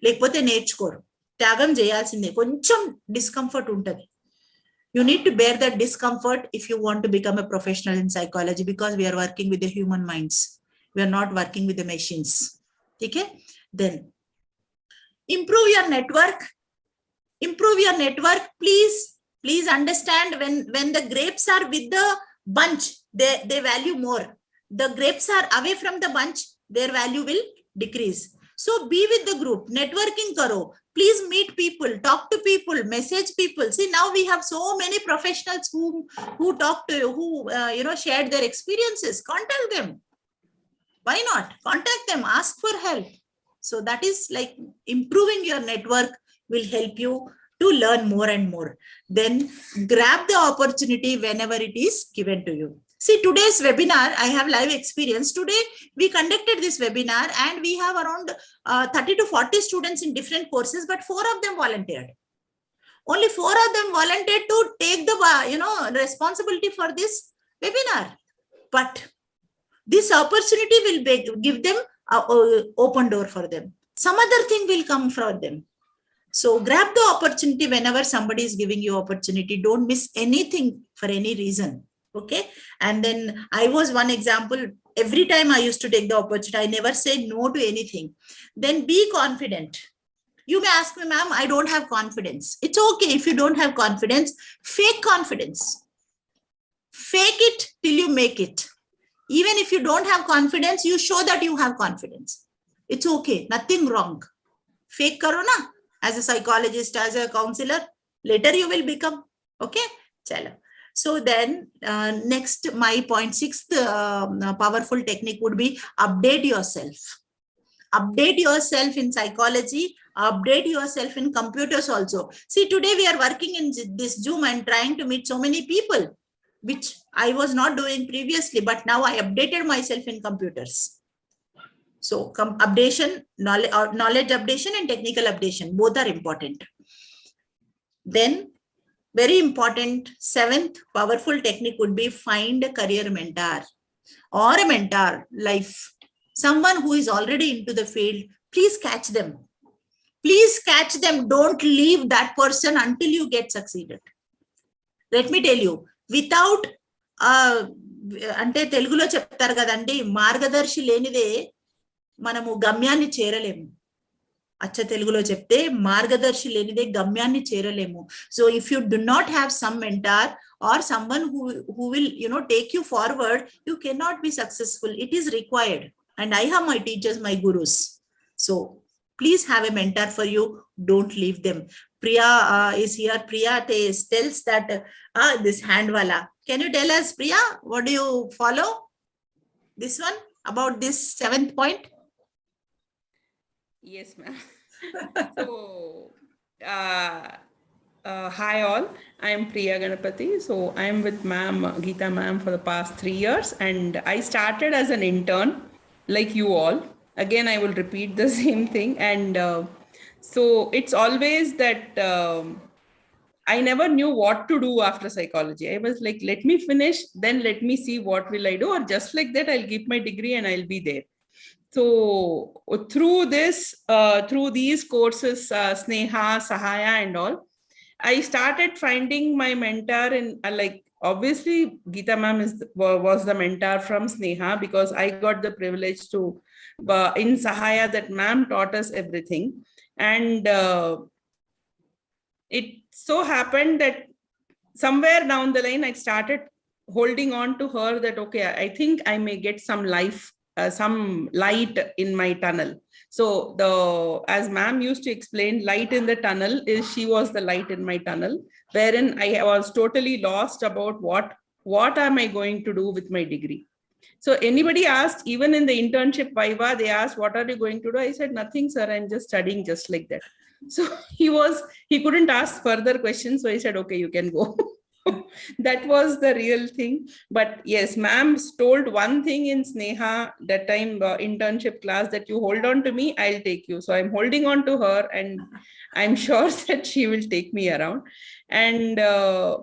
Lekapothe nerchukoru. త్యాగం చేయాల్సిందే. కొంచెం discomfort ఉంటుంది. You need to bear that discomfort if you want to become a professional in psychology, because we are working with the human minds. We are not working with the machines. Okay? Then improve your network. Improve your network. Please understand, when the grapes are with the bunch, they value more. The grapes are away from the bunch, their value will decrease. So be with the group, networking karo. Please meet people, talk to people, message people. See, now we have so many professionals who talk to you, who shared their experiences. Contact them. Why not? Contact them, ask for help. So that is like improving your network will help you to learn more and more. Then grab the opportunity whenever it is given to you. See, today's webinar, I have live experience. Today, we conducted this webinar and we have around 30 to 40 students in different courses, but 4 of them volunteered. Only 4 of them volunteered to take the responsibility for this webinar. But this opportunity will give them an open door for them. Some other thing will come from them. So grab the opportunity whenever somebody is giving you opportunity. Don't miss anything for any reason. Okay. And then I was one example. Every time I used to take the opportunity, I never said no to anything. Then be confident. You may ask me, ma'am, I don't have confidence. It's okay if you don't have confidence. Fake confidence. Fake it till you make it. Even if you don't have confidence, you show that you have confidence. It's okay. Nothing wrong. Fake karo na. As a psychologist, as a counselor, later you will become. Okay. Chalo. So then next, my point 6th powerful technique would be update yourself. Update yourself in psychology, update yourself in computers also. See, today we are working in this Zoom and trying to meet so many people, which I was not doing previously, but now I updated myself in computers. So updation, knowledge updation and technical updation, both are important. Then very important 7th powerful technique would be find a career mentor or a mentor life. Someone who is already into the field. Please catch them. Please catch them. Don't leave that person until you get succeeded. Let me tell you, without అంటే తెలుగులో చెప్తారు కదండి, మార్గదర్శి లేనిదే మనము గమ్యాన్ని చేరలేము. అచ్చ తెలుగులో చెప్తే మార్గదర్శి లేనిదే గమ్యాన్ని చేరలేము. So if you do not have some mentor or someone who will take you forward, you cannot be successful. It is required. And I have my teachers, my gurus. So please have a mentor for you. Don't leave them. Priya is here. Priya tells that this hand wala. Can you tell us, Priya, what do you follow? This one about this 7th point? Yes, ma'am. So, hi all. I am Priya Ganapati. So I am with ma'am, Geeta ma'am, for the past 3 years, and I started as an intern, like you all. Again, I will repeat the same thing, and so it's always that I never knew what to do after psychology. I was like, let me finish, then let me see what will I do, or just like that, I'll get my degree and I'll be there. So through this, through these courses, Sneha, Sahaya and all, I started finding my mentor in like, obviously Geeta ma'am was the mentor from Sneha, because I got the privilege to, in Sahaya, that ma'am taught us everything. And it so happened that somewhere down the line, I started holding on to her that, okay, I think I may get some life, some light in my tunnel. So as ma'am used to explain, light in the tunnel is, she was the light in my tunnel, wherein I was totally lost about what am I going to do with my degree. So anybody asked, even in the internship Viva, they asked, what are you going to do? I said, nothing, sir, I'm just studying, just like that. So he couldn't ask further questions. So I said, okay, you can go. That was the real thing. But yes, ma'am told one thing in Sneha that time, internship class, that you hold on to me, I'll take you. So I'm holding on to her, and I'm sure that she will take me around. And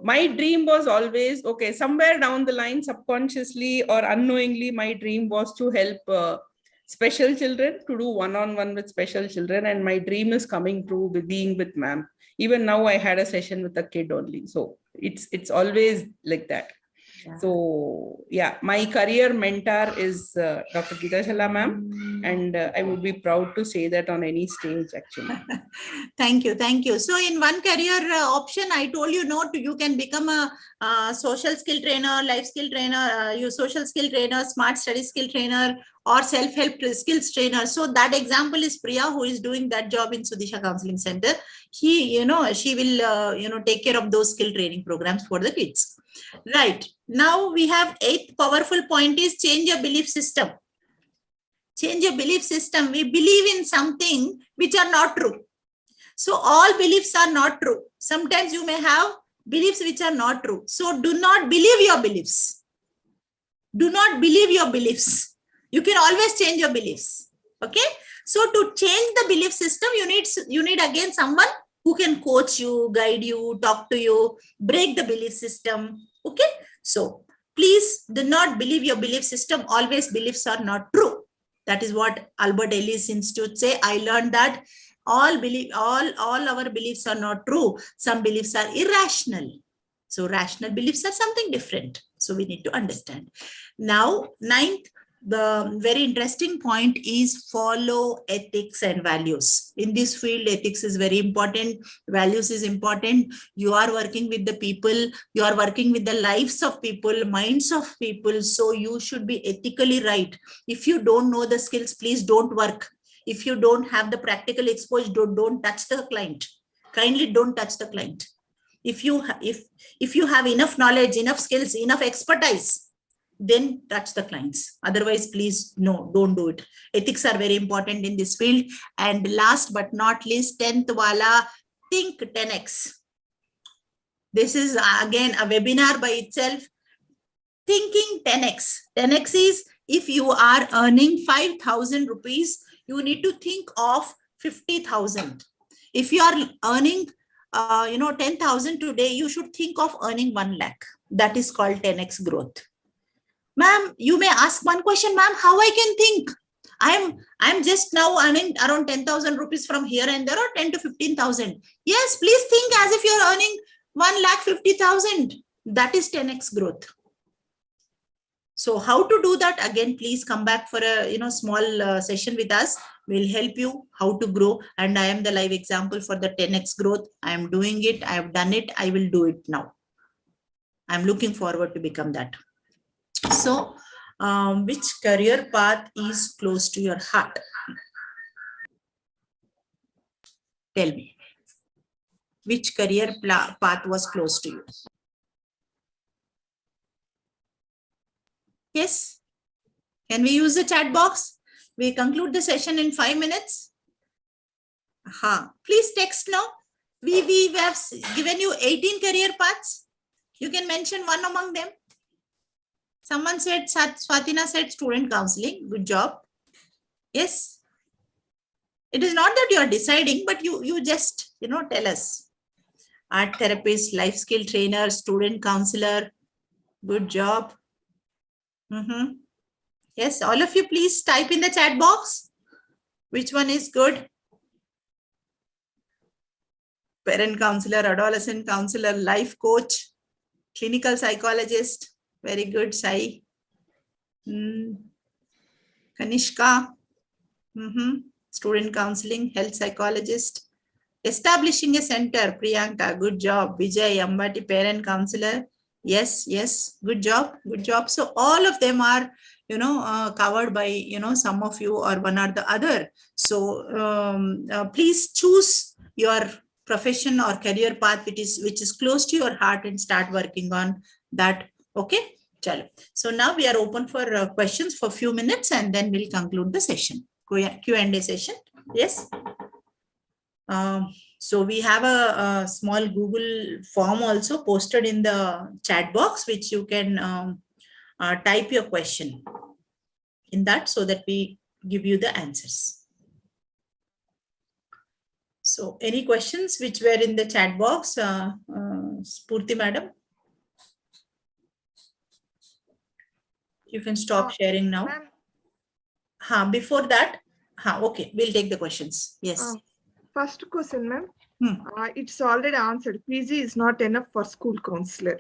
my dream was always, okay, somewhere down the line, subconsciously or unknowingly, my dream was to help special children, to do one-on-one with special children. And my dream is coming true with being with ma'am. Even now I had a session with a kid only. So It's always like that. So yeah, my career mentor is Dr. Geeta Challa ma'am, and I would be proud to say that on any stage actually. Thank you, thank you. So in one career option, I told you no, you can become a social skill trainer, life skill trainer, you social skill trainer, smart study skill trainer, or self-help skills trainer. So that example is Priya, who is doing that job in Sudisha Counseling Center. She will take care of those skill training programs for the kids. Right. Now we have 8th powerful point is change your belief system. Change your belief system. We believe in something which are not true. So all beliefs are not true. Sometimes you may have beliefs which are not true. So do not believe your beliefs. Do not believe your beliefs. You can always change your beliefs. Okay. So to change the belief system, you need again someone who can coach you, guide you, talk to you, break the belief system. Okay. So please do not believe your belief system. Always beliefs are not true. That is what Albert Ellis Institute say. I learned that all our beliefs are not true. Some beliefs are irrational. So rational beliefs are something different. So we need to understand. Now, 9th, the very interesting point is follow ethics and values. In this field, ethics is very important. Values is important. You are working with the people. You are working with the lives of people, minds of people. So you should be ethically right. If you don't know the skills, please don't work. If you don't have the practical exposure, don't touch the client. Kindly don't touch the client. If you have enough knowledge, enough skills, enough expertise, then touch the clients. Otherwise, please, no, don't do it. Ethics are very important in this field. And last but not least, 10th wala, think 10x. This is again a webinar by itself. Thinking 10x. 10x is if you are earning 5,000 rupees, you need to think of 50,000. If you are earning 10,000 today, you should think of earning 1 lakh. That is called 10x growth. Ma'am, you may ask one question, ma'am, how I can think? I'm just now earning around 10,000 rupees from here and there, or 10 to 15,000. Yes, please think as if you're earning 1,50,000. That is 10x growth. So how to do that? Again, please come back for a small session with us. We'll help you how to grow. And I am the live example for the 10x growth. I am doing it. I have done it. I will do it now. I'm looking forward to become that. So, which career path is close to your heart? Tell me. Which career path was close to you? Yes? Can we use the chat box? We conclude the session in 5 minutes. Please text now. We have given you 18 career paths. You can mention one among them. Someone said, Swatina said student counseling. Good job. Yes. It is not that you are deciding, but you just, tell us. Art therapist, life skill trainer, student counselor. Good job. Yes, all of you please type in the chat box. Which one is good? Parent counselor, adolescent counselor, life coach, clinical psychologist. Very good, Sai. Kanishka. Student counseling, health psychologist. Establishing a center, Priyanka. Good job. Vijay, Ambati, parent counselor. Yes, good job. So all of them are, covered by, some of you or one or the other. So please choose your profession or career path which is close to your heart and start working on that. Okay. Chalo. So now we are open for questions for a few minutes and then we'll conclude the session. Q&A session. Yes. So we have a small Google form also posted in the chat box, which you can type your question in that so that we give you the answers. So any questions which were in the chat box, Spurti madam? You can stop sharing now. Before that, okay, we'll take the questions. Yes. First question, ma'am. It's already answered. PG is not enough for school counselor.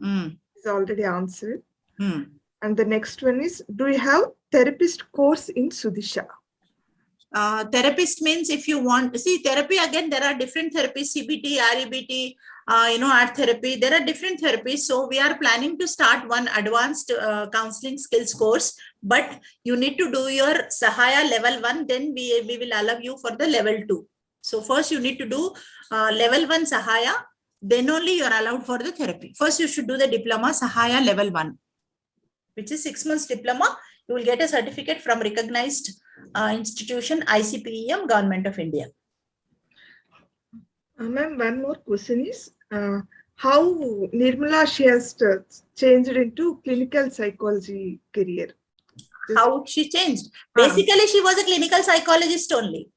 It's already answered. And the next one is, do you have therapist course in Sudisha? Therapist means if you want, see therapy again, there are different therapies, CBT, REBT, art therapy, there are different therapies. So we are planning to start one advanced counseling skills course, but you need to do your Sahaya level 1, then we will allow you for the level 2. So first you need to do level 1 Sahaya, then only you are allowed for the therapy. First you should do the diploma Sahaya level 1, which is 6 months diploma. You will get a certificate from recognized institution, ICPEM, Government of India. Ma'am, one more question is, how Nirmala, she has changed into clinical psychology career? How she changed? Basically, she was a clinical psychologist only.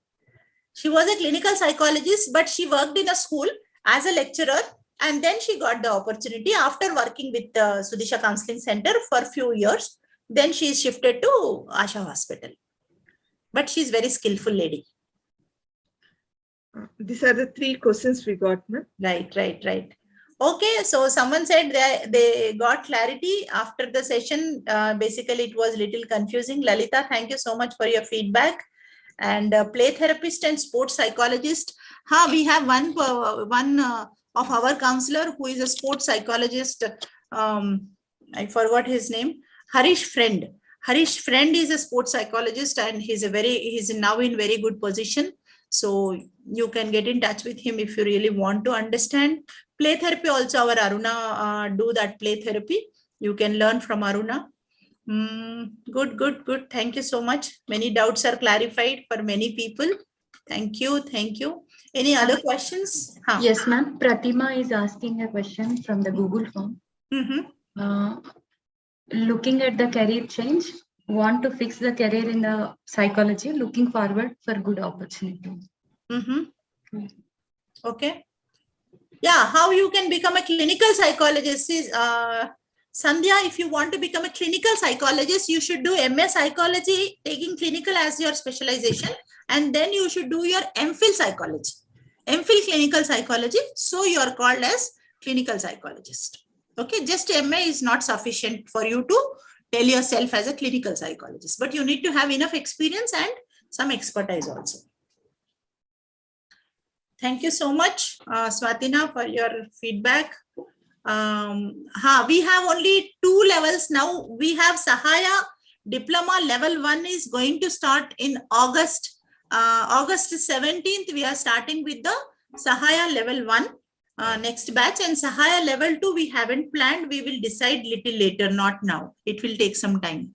She was a clinical psychologist, but she worked in a school as a lecturer, and then she got the opportunity after working with the Sudisha Counseling Center for a few years. Then she shifted to Asha Hospital. But she's very skillful lady. These are the 3 questions we got, ma'am. Right. Okay, so someone said they got clarity after the session. Basically, it was little confusing. Lalita, thank you so much for your feedback. And play therapist and sports psychologist. We have one of our counselor who is a sports psychologist. I forgot his name. Harish Friend. Harish Friend is a sports psychologist, and he's now in very good position. So you can get in touch with him if you really want to understand. Play therapy also, our Aruna do that play therapy. You can learn from Aruna. Good. Thank you so much. Many doubts are clarified for many people. Thank you. Any other questions? Yes, ma'am. Pratima is asking a question from the Google form. Looking at the career change, want to fix the career in the psychology, looking forward for good opportunity. Okay. Yeah, how you can become a clinical psychologist is, Sandhya, if you want to become a clinical psychologist, you should do MA psychology, taking clinical as your specialization, and then you should do your MPhil psychology, MPhil clinical psychology. So you are called as clinical psychologist. Okay, just MA is not sufficient for you to tell yourself as a clinical psychologist, but you need to have enough experience and some expertise also. Thank you so much, Swatina, for your feedback. We have only 2 levels now. We have Sahaya Diploma level 1 is going to start in August. August 17th, we are starting with the Sahaya level 1. Next batch, and Sahaya level 2 we haven't planned. We will decide little later, not now. It will take some time.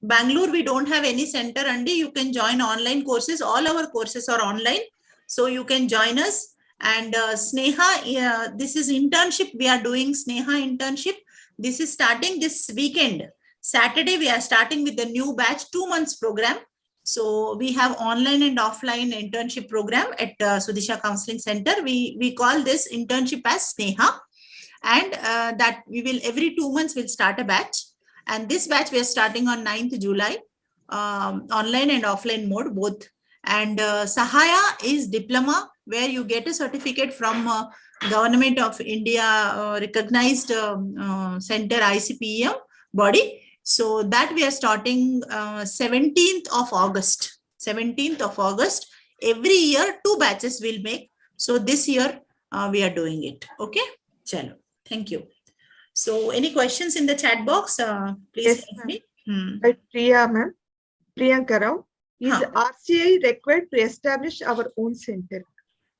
Bangalore, we don't have any center, Andy. You can join online courses. All our courses are online, so you can join us. And Sneha, this is internship. We are doing Sneha internship. This is starting this weekend. Saturday, we are starting with the new batch, 2 months program. So we have online and offline internship program at Sudisha Counseling Center. We call this internship as Sneha, and that we will every 2 months we'll start a batch. And this batch we are starting on 9th July, online and offline mode both. And Sahaya is diploma, where you get a certificate from Government of India recognized center ICPEM body. So that we are starting 17th of August. 17th of August. Every year 2 batches we'll make. So this year we are doing it. Okay. Chalo. Thank you. So any questions in the chat box? Please help me. By Priya, ma'am. Priyanka Rao. Is RCI required to establish our own center?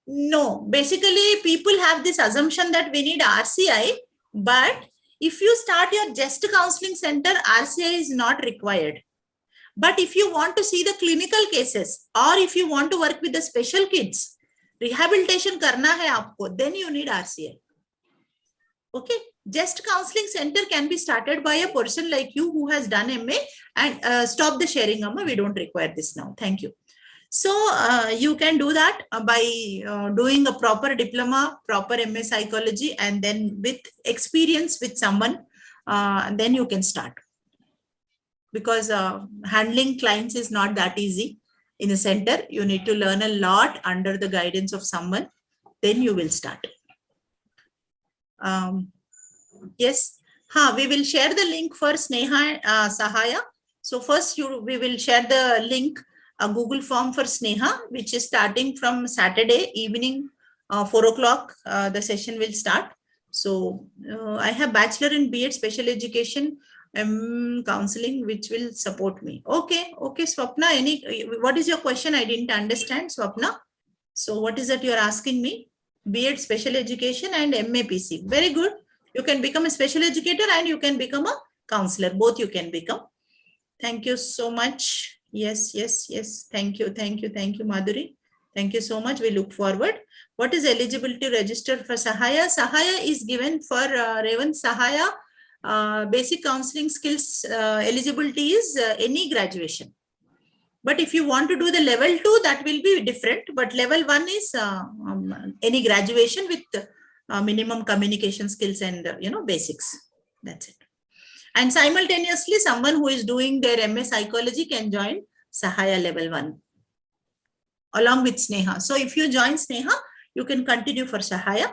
No. Basically, people have this assumption that we need RCI, but if you start your just counseling center, RCI is not required. But if you want to see the clinical cases, or if you want to work with the special kids, rehabilitation karna hai aapko, then you need RCI. Okay. Just counseling center can be started by a person like you who has done MA, and stop the sharing, Amma. We don't require this now. Thank you. So you can do that by doing a proper diploma, proper MA psychology, and then with experience with someone, then you can start. Because handling clients is not that easy. in the center. You need to learn a lot under the guidance of someone. Then you will start. Yes. We will share the link for Sneha Sahaya. So first we will share the link, a Google form for Sneha, which is starting from Saturday evening, 4 o'clock. The session will start. So I have Bachelor in B.Ed Special Education Counseling, which will support me. Okay, Swapna, what is your question? I didn't understand, Swapna. So what is that you're asking me? B.Ed Special Education and MAPC. Very good. You can become a special educator and you can become a counselor. Both you can become. Thank you so much. Yes. Thank you, Madhuri. Thank you so much. We look forward. What is eligibility to register for Sahaya? Sahaya is given for Revant Sahaya. Basic counseling skills eligibility is any graduation. But if you want to do the level 2, that will be different. But level 1 is any graduation with minimum communication skills and basics. That's it. And simultaneously, someone who is doing their MA Psychology can join Sahaya level 1 along with Sneha. So if you join Sneha, you can continue for Sahaya.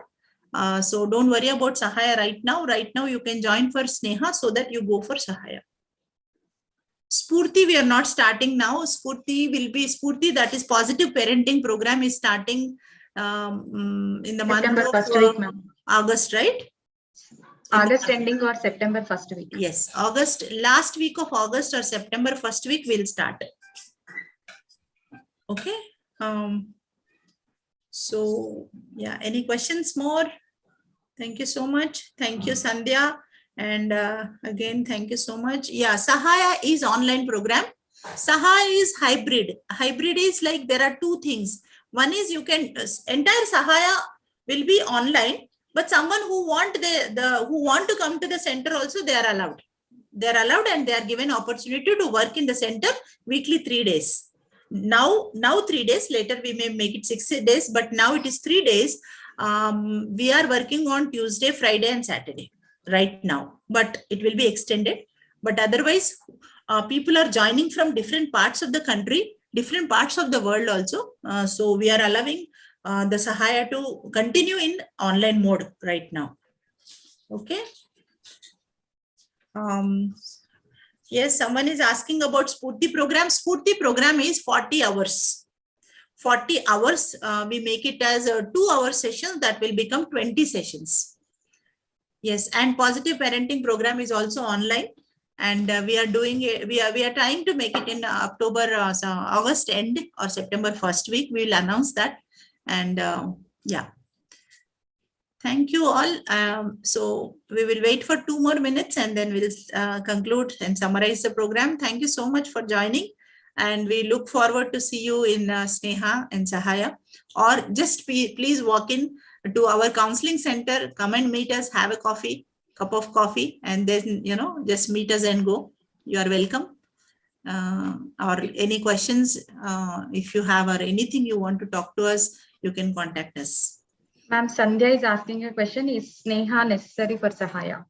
So don't worry about Sahaya right now. Right now, you can join for Sneha so that you go for Sahaya. Spurti, we are not starting now. Spurti will be Spurti, that is positive parenting program, is starting in the September month first of week, ma'am. August, right? August ending or September first week. Yes, August, last week of August or September first week we'll start. Okay. So yeah, any questions more? Thank you so much. Thank you, Sandhya. And again, thank you so much. Yeah, Sahaya is online program. Sahaya is hybrid. Hybrid is like there are two things. One is you can entire Sahaya will be online, but someone who want who want to come to the center also, they are allowed. They are allowed and they are given opportunity to work in the center weekly 3 days. Now 3 days, later we may make it 6 days, but now it is 3 days. We are working on Tuesday, Friday and Saturday right now, but it will be extended. But otherwise, people are joining from different parts of the country, different parts of the world also. So we are allowing the Sahaya to continue in online mode right now. Okay. Yes, someone is asking about Spurti program. Spurti program is 40 hours. 40 hours, we make it as a 2-hour session that will become 20 sessions. Yes, and positive parenting program is also online. And we are doing it, we are trying to make it in October, so August end or September first week. We will announce that. And yeah. Thank you all. So we will wait for 2 more minutes and then we'll conclude and summarize the program. Thank you so much for joining. And we look forward to see you in Sneha and Sahaya. Or just please walk in to our counseling center, come and meet us, have a coffee, cup of coffee, and then, just meet us and go. You are welcome. Or any questions, if you have, or anything you want to talk to us, you can contact us. Ma'am, Sandhya is asking a question. Is Sneha necessary for Sahaya?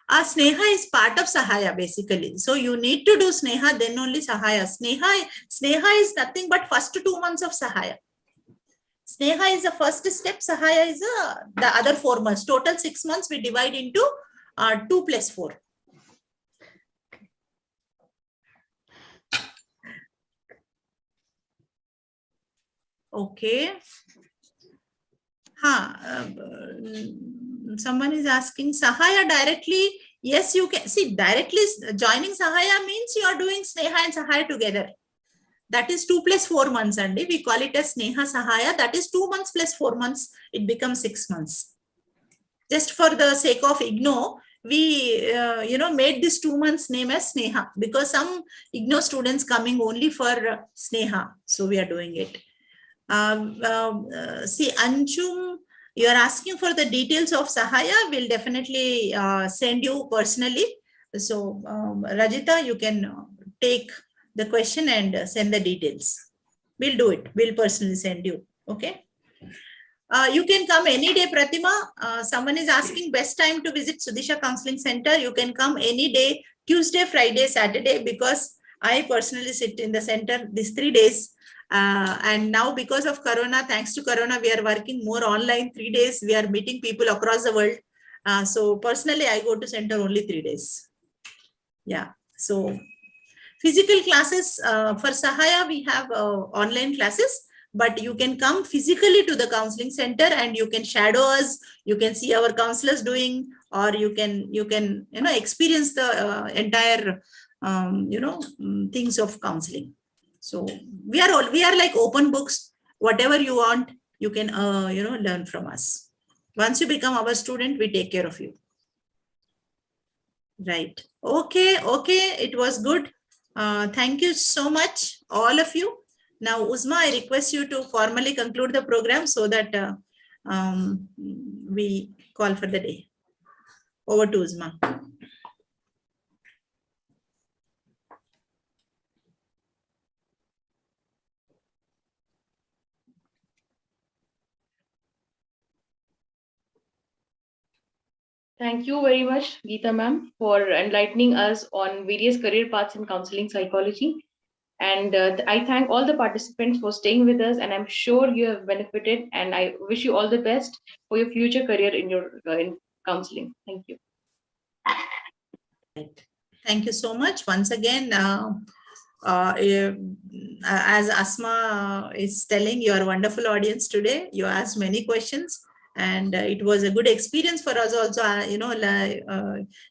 Sneha is part of Sahaya basically. So you need to do Sneha, then only Sahaya. Sneha is nothing but first 2 months of Sahaya. Sneha is the first step. Sahaya is the other 4 months. Total 6 months we divide into 2 plus 4. Okay. Someone is asking Sahaya directly. Yes, you can see directly joining Sahaya means you are doing Sneha and Sahaya together. That is 2 plus 4 months, and we call it as Sneha Sahaya. That is 2 months plus 4 months. It becomes 6 months. Just for the sake of IGNOU, we made this 2 months name as Sneha because some IGNOU students coming only for Sneha. So we are doing it. See, Anjum, you are asking for the details of Sahaya. We'll definitely send you personally. So Rajita, you can take the question and send the details. We'll do it. We'll personally send you. Okay. You can come any day, Pratima. Someone is asking best time to visit Sudisha Counseling Center. You can come any day, Tuesday, Friday, Saturday, because I personally sit in the center these 3 days. And now because of Corona, thanks to Corona, we are working more online 3 days. We are meeting people across the world. So personally, I go to center only 3 days. Yeah. So physical classes for Sahaya, we have online classes, but you can come physically to the counseling center and you can shadow us. You can see our counselors doing, or you can experience the entire things of counseling. So we are like open books. Whatever you want, you can learn from us. Once you become our student, we take care of you. Right. Okay. It was good. Thank you so much, all of you. Now, Uzma, I request you to formally conclude the program so that we call for the day. Over to Uzma. Thank you very much, Geeta ma'am, for enlightening us on various career paths in counseling psychology. And I thank all the participants for staying with us, and I'm sure you have benefited, and I wish you all the best for your future career in counseling. Thank you. Thank you so much. Once again, as Asma is telling, you are a wonderful audience today. You asked many questions. And it was a good experience for us also,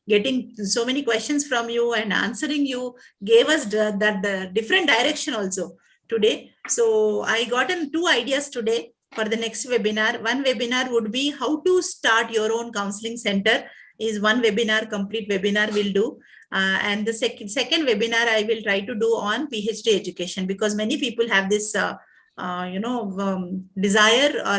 getting so many questions from you and answering you gave us the different direction also today. So I gotten 2 ideas today for the next webinar. One webinar would be how to start your own counseling center is one webinar, complete webinar we'll do. And the second webinar I will try to do on PhD education, because many people have this desire or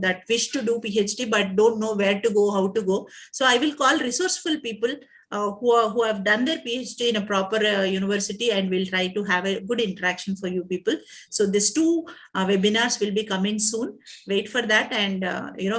that wish to do PhD but don't know where to go, how to go. So I will call resourceful people who have done their PhD in a proper university, and will try to have a good interaction for you people. So these 2 webinars will be coming soon. Wait for that, and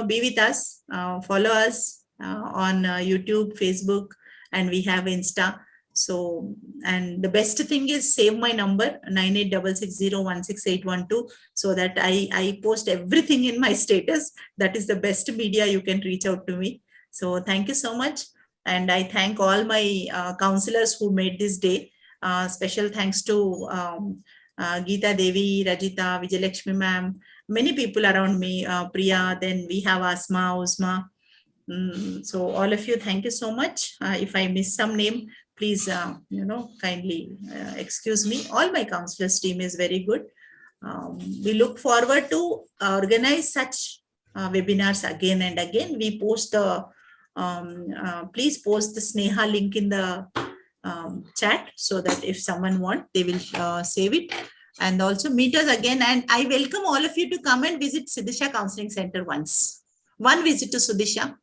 be with us. Follow us on YouTube, Facebook, and we have Insta. So, and the best thing is save my number 9866016812, so that I post everything in my status. That is the best media you can reach out to me. So thank you so much. And I thank all my counselors who made this day. Special thanks to Geeta Devi, Rajita, Vijayalakshmi ma'am, many people around me, Priya, then we have Asma, Uzma. So all of you, thank you so much. If I miss some name, please, kindly excuse me. All my counselors team is very good. We look forward to organize such webinars again and again. We post the, please post the Sneha link in the chat, so that if someone wants, they will save it. And also meet us again. And I welcome all of you to come and visit Sudisha Counseling Center once. One visit to Sudisha.